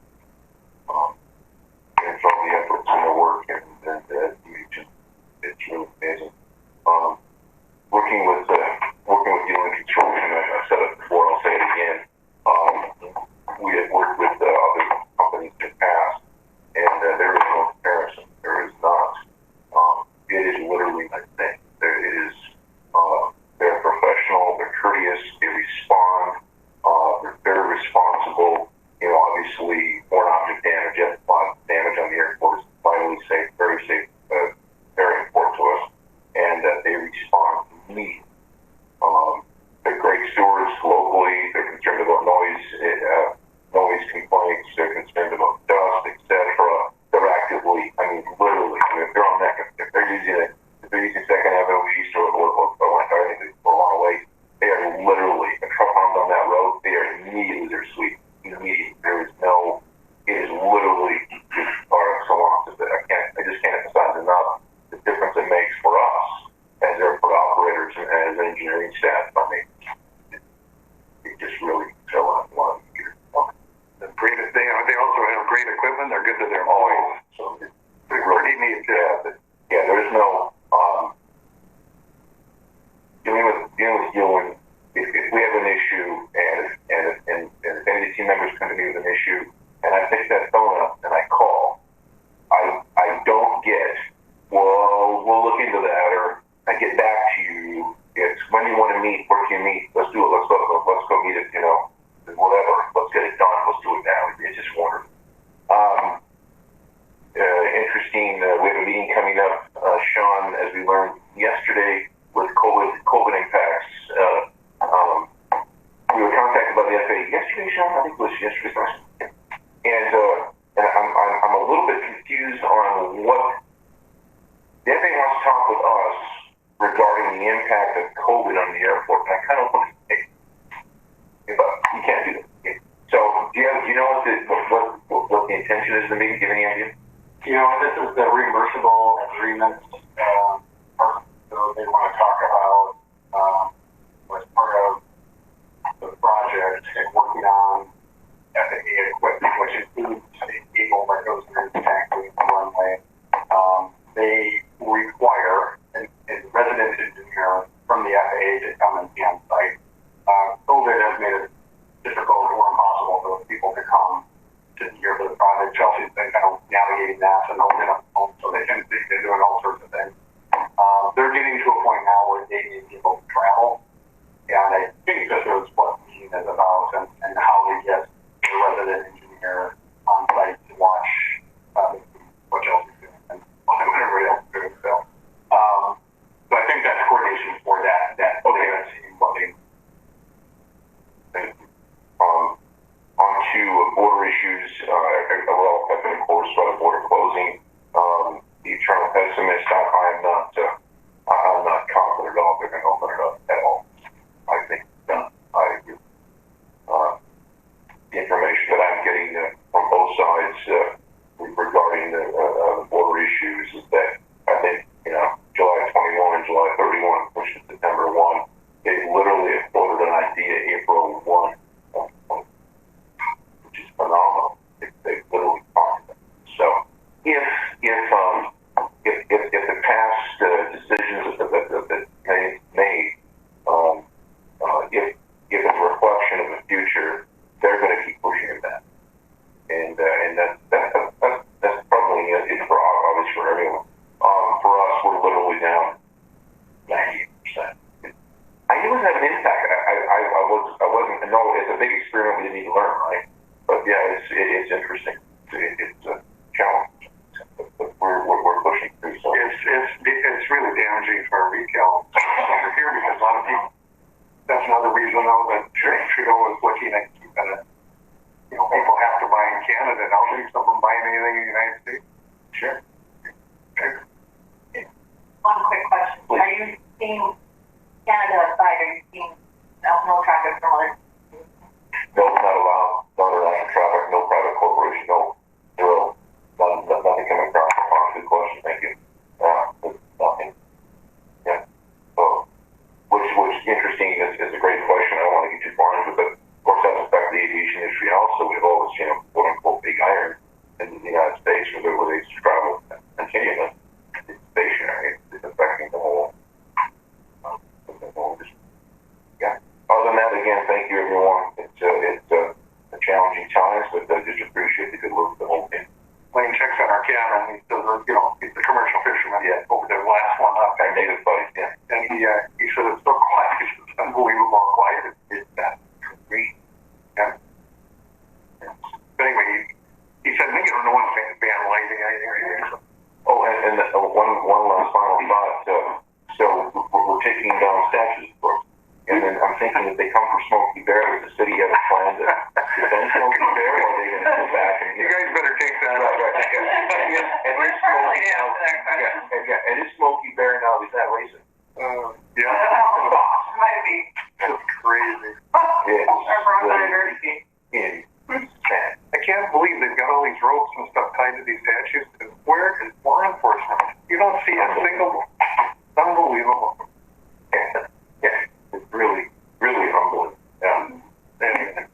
And for all the efforts and the work and it's really amazing. Working with dealing construction, I've said it before, I'll say it again. We have worked with other companies in the past, and there is no comparison. There is not. It is literally a thing. It is. They're professional. They're courteous. They respond. They're very responsible. Obviously, foreign object damage, damage on the airport is vitally safe, very safe, very important to us, and they respond immediately. They're great stewards locally. They're concerned about noise complaints. They're concerned about dust, etc. They're actively, literally, if they're on that, if they're using second avenue east or long way, they are literally, a truck runs on that road, they are immediately, they're sweet. Immediately. There is no, it is literally par excellence. I just can't emphasize enough the difference it makes for us as airport operators and as engineering staff. It just really fell on one year. They also have great equipment. They're good to their employees. So it's Pretty neat. yeah, there is no dealing with you. If we have an issue and if any of the team members come to me with an issue and I pick that phone up and I call, I don't get, well, we'll look into that, or I get back to you. It's when you want to meet, where can you meet? Let's do it. Let's go meet it. Whatever. Let's get it done. Let's do it now. It's just wonderful. Interesting. We have a meeting coming up, Sean, as we learned yesterday with COVID impacts. We were contacted by the FAA yesterday, Sean. I think it was yesterday. And I'm a little bit confused on what the FAA wants to talk with us regarding the impact of COVID on the airport. And I kind of want to say, but you can't do that. So do you know what what the intention is to maybe give any idea? You know, this is the reimbursable agreement. So they want to talk about as part of the project and working on FAA equipment, which includes the Eagle that goes through the taxi runway. They require a resident engineer from the FAA to come and be on site. COVID has made it difficult or impossible for those people to come to be here for the project. Chelsea's been kind of navigating that and holding up home, so they're doing all sorts of things. They're getting to a point now where they need people to travel, and I think this is what the meeting is about, and how they get the resident engineer on site to watch what Chelsea's doing and what everybody else is doing. So I think that's coordination for that. Okay, that's what they. On to border issues. Well, I've been, of course, by the border closing. The eternal pessimist. I'm not confident at all they're going to open it up at all. I think I agree. The information that I'm getting from both sides regarding the border issues is that I think July 21 and July 31, pushed to September 1. They literally have floated an idea April 1. Which is phenomenal. They literally talked about it. So if the past decisions that they made, if it's a reflection of the future, they're going to keep pushing it back, and that's probably it for obviously for everyone. For us, we're literally down 90%. I knew it had an impact. I wasn't. No, it's a big experiment we didn't need to learn, right? But yeah, it's interesting. It's a challenge. But we're pushing through. So it's really damaging for our retail over here because a lot of people. That's another reason though that Trudeau is looking at keeping it. People have to buy in Canada now. Leave them from buying anything in the United States. Sure. One quick question: Please. Are you seeing Canada side? Are you seeing no traffic from other? No, not allowed. Not allowed traffic. No private corporation. No zero. Nothing coming across the pond. Good question. Thank you. Nothing. Yeah. So, which interesting is a great question. I don't want to get too far into it, but of course that's affected the aviation industry. And also, we've always seen quote unquote big iron in the United States where they travel continually. It's stationary. It's affecting the whole. Yeah. Other than that, again, thank you everyone. It's a challenging times, but I just appreciate the good work of the whole team. Lane checks on our camera, and he says, he's the commercial fisherman. Yeah. Over there, last one up. Our native buddy, yeah. And he said it's so quiet. It's unbelievable quiet. It's that great. Yeah. But anyway, he said, no one's vandalizing anything. Oh, and one last final thought. So we're taking down statues, of course. And then I'm thinking if they come for Smokey Bear, does the city have a plan to defend Smokey Bear, or are they going to go back and You guys better take that up. And is Smokey Bear now, is that racist? Yeah. Might be. That's crazy. Yes. I can't believe they've got all these ropes and stuff tied to these statues. And where is law enforcement? You don't see a single one. Unbelievable. Yeah. It's really, really humbling. Yeah. Anyway.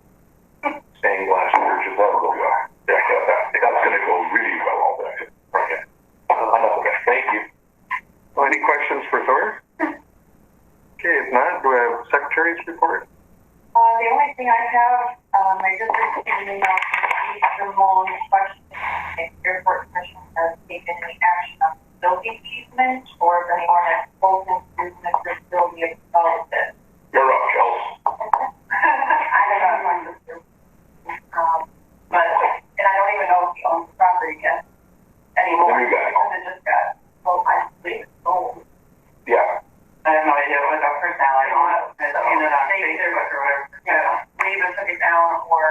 Stained glass churches, that'll go well. That's going to go really well all day. Okay. Enough of that. Thank you. Well, any questions for Thor? Okay, if not, do I have Secretary's report? The only thing I have, I just received an email from Eastern Loan questioning if Airport Commission has taken any action on facility easement, or if anyone has spoken to Mr. Sylvia about this. You're up, Chelsea. I don't know my sister. And I don't even know if he owns the property yet anymore. The new guy. Because it just got sold. I believe it's sold. Yeah. I have no idea what that person now. I don't know. I've seen it on They either- Facebook or whatever. Yeah, they either took it down or,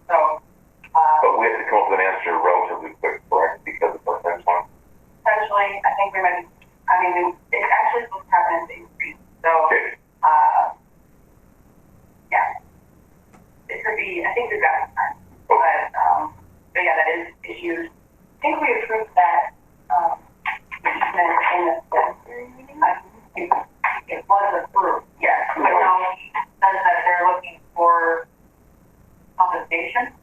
so. But we have to come up with an answer relatively quick, correct? Because of our next one. Essentially, I think we might, it's actually supposed to happen in phase 3. So, Okay. yeah. think we've got time. But yeah, that is issued. I think we approved that easement in the February meeting. I think it was approved, yes. But now he says that they're looking for compensation.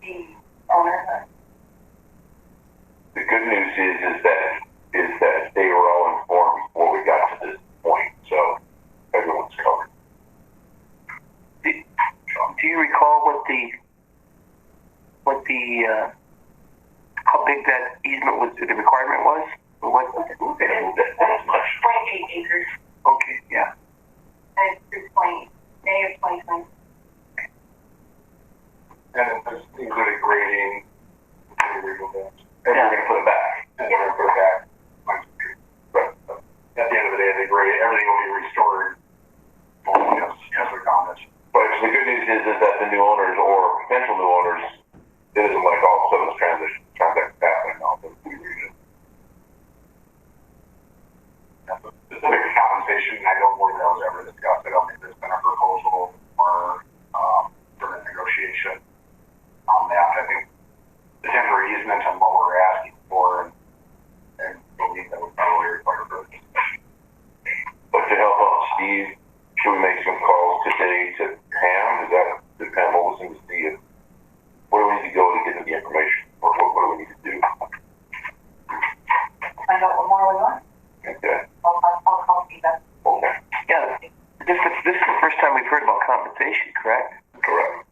The owner. The good news is that they were all informed before we got to this point, so everyone's covered. Do you recall how big that easement was? The requirement was? Or what? That much. 0.8 acres. Okay, yeah. And it's through May of 2020. And it's including grading, legal things. And we're going to put it back. And we're going to put it back. At the end of the day, they grade, everything will be restored. Yes, we comments. But the good news is that the new owners or potential new owners, it isn't like all of a sudden this transaction happening now. Specific compensation, I don't believe that was ever discussed. I don't think there's been a proposal or sort of negotiation on that. I think the temporary easement and what we're asking for, and believe that would probably require purchase. But to help out Steve, should we make some calls today to Pam? Is that the Pam Olson to see if where do we need to go to get the information? Or what do we need to do? Find out what more we want. Okay. I'll call feedback. Okay. Yeah, this is the first time we've heard about compensation, correct? Correct.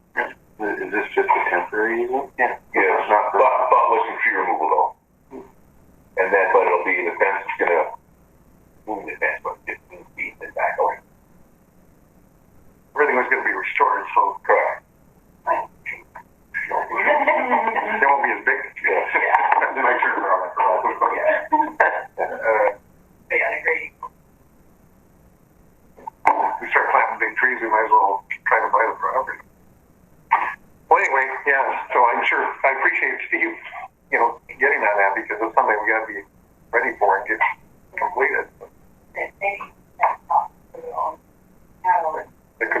Is this just a temporary easement? Yeah. Yeah, it's not, but with some tree removal though. And then, but it'll be, the fence is gonna move the fence, but 15 feet and back away. Everything was going to be restored, so Correct. they won't be as big. Yeah. Then I turn around. Yeah, I agree. We start planting big trees, we might as well try to buy the property. Well, anyway, yeah, so I'm sure, I appreciate Steve, getting on that because it's something we got to be ready for and get completed. Maybe that's not now. It could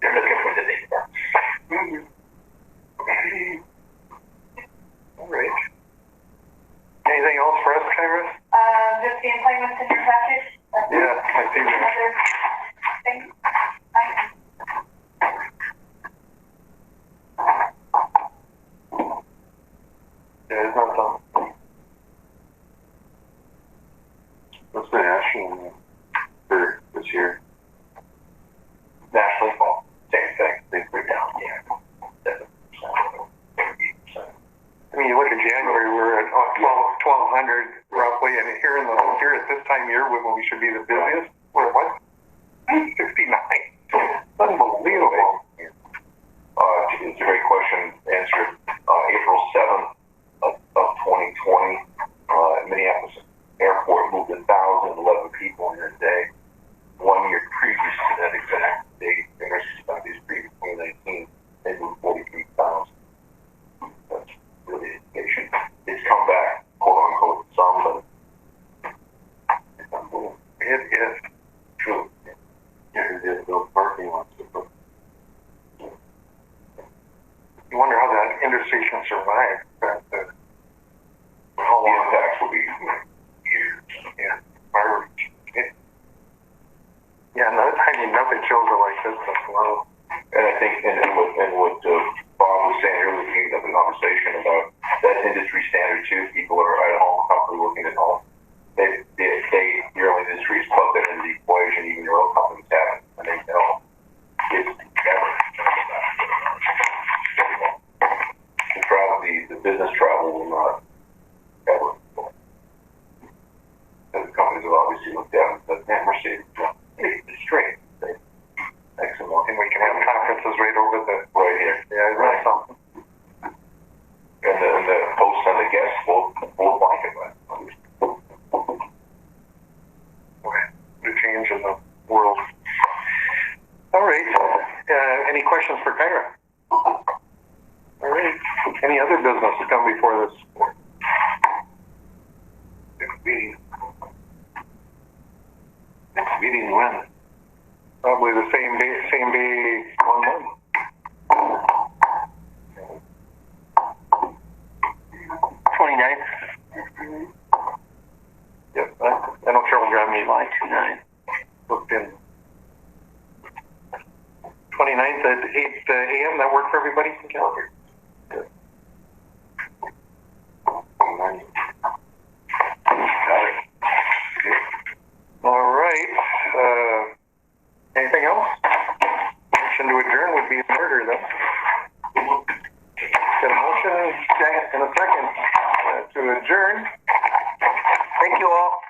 They're looking for the date. All right. Anything else for us, Kyra? Just the employments in your package. Yeah, I see that. Another thing. Yeah, it's not done. What's the national for this year? National Fall, same thing, they put down, 7%, 8%. I mean, you look at January, we're at 1,200 roughly, and here at this time of year, when we should be the busiest, we're at what? 69. Unbelievable. It's a great question. Answered April 7th of 2020. Minneapolis Airport moved 1,011 people in a day. 1 year previous to that exact date, these previous 2019, they moved 43,000. That's really an indication. It's come back, quote unquote, some, but it's unbelievable. It is. True. Yeah, who did those parking lots? You wonder how that industry can survive. How The long? impacts will be years. Yeah. Yeah, nothing shows it like this. That's low. And I think, and what Bob was saying earlier, we had the conversation about that industry standard too. People are at home, comfortably working at home. Your own industry is plugged into the equation, even your own company's have it, and they know it's never. The business travel will not ever. And the companies have obviously looked at it, but man, we're saving. It's straight. Excellent. And we can have conferences right over the Right here. Yeah, that's something. And the host and the guests will like it. The change in the world. All right. Any questions for Kyra? All right. Any other business to come before this board? Next meeting. Next Meeting when? Probably the same day, 1 month. 29th. Yep, I know Cheryl got me July 29th. booked in. 29th at 8 a.m. That work for everybody in calendar? Good. Got it. All right. Anything else? Motion to adjourn would be in order, then. Got a motion and a second to adjourn. Thank you all.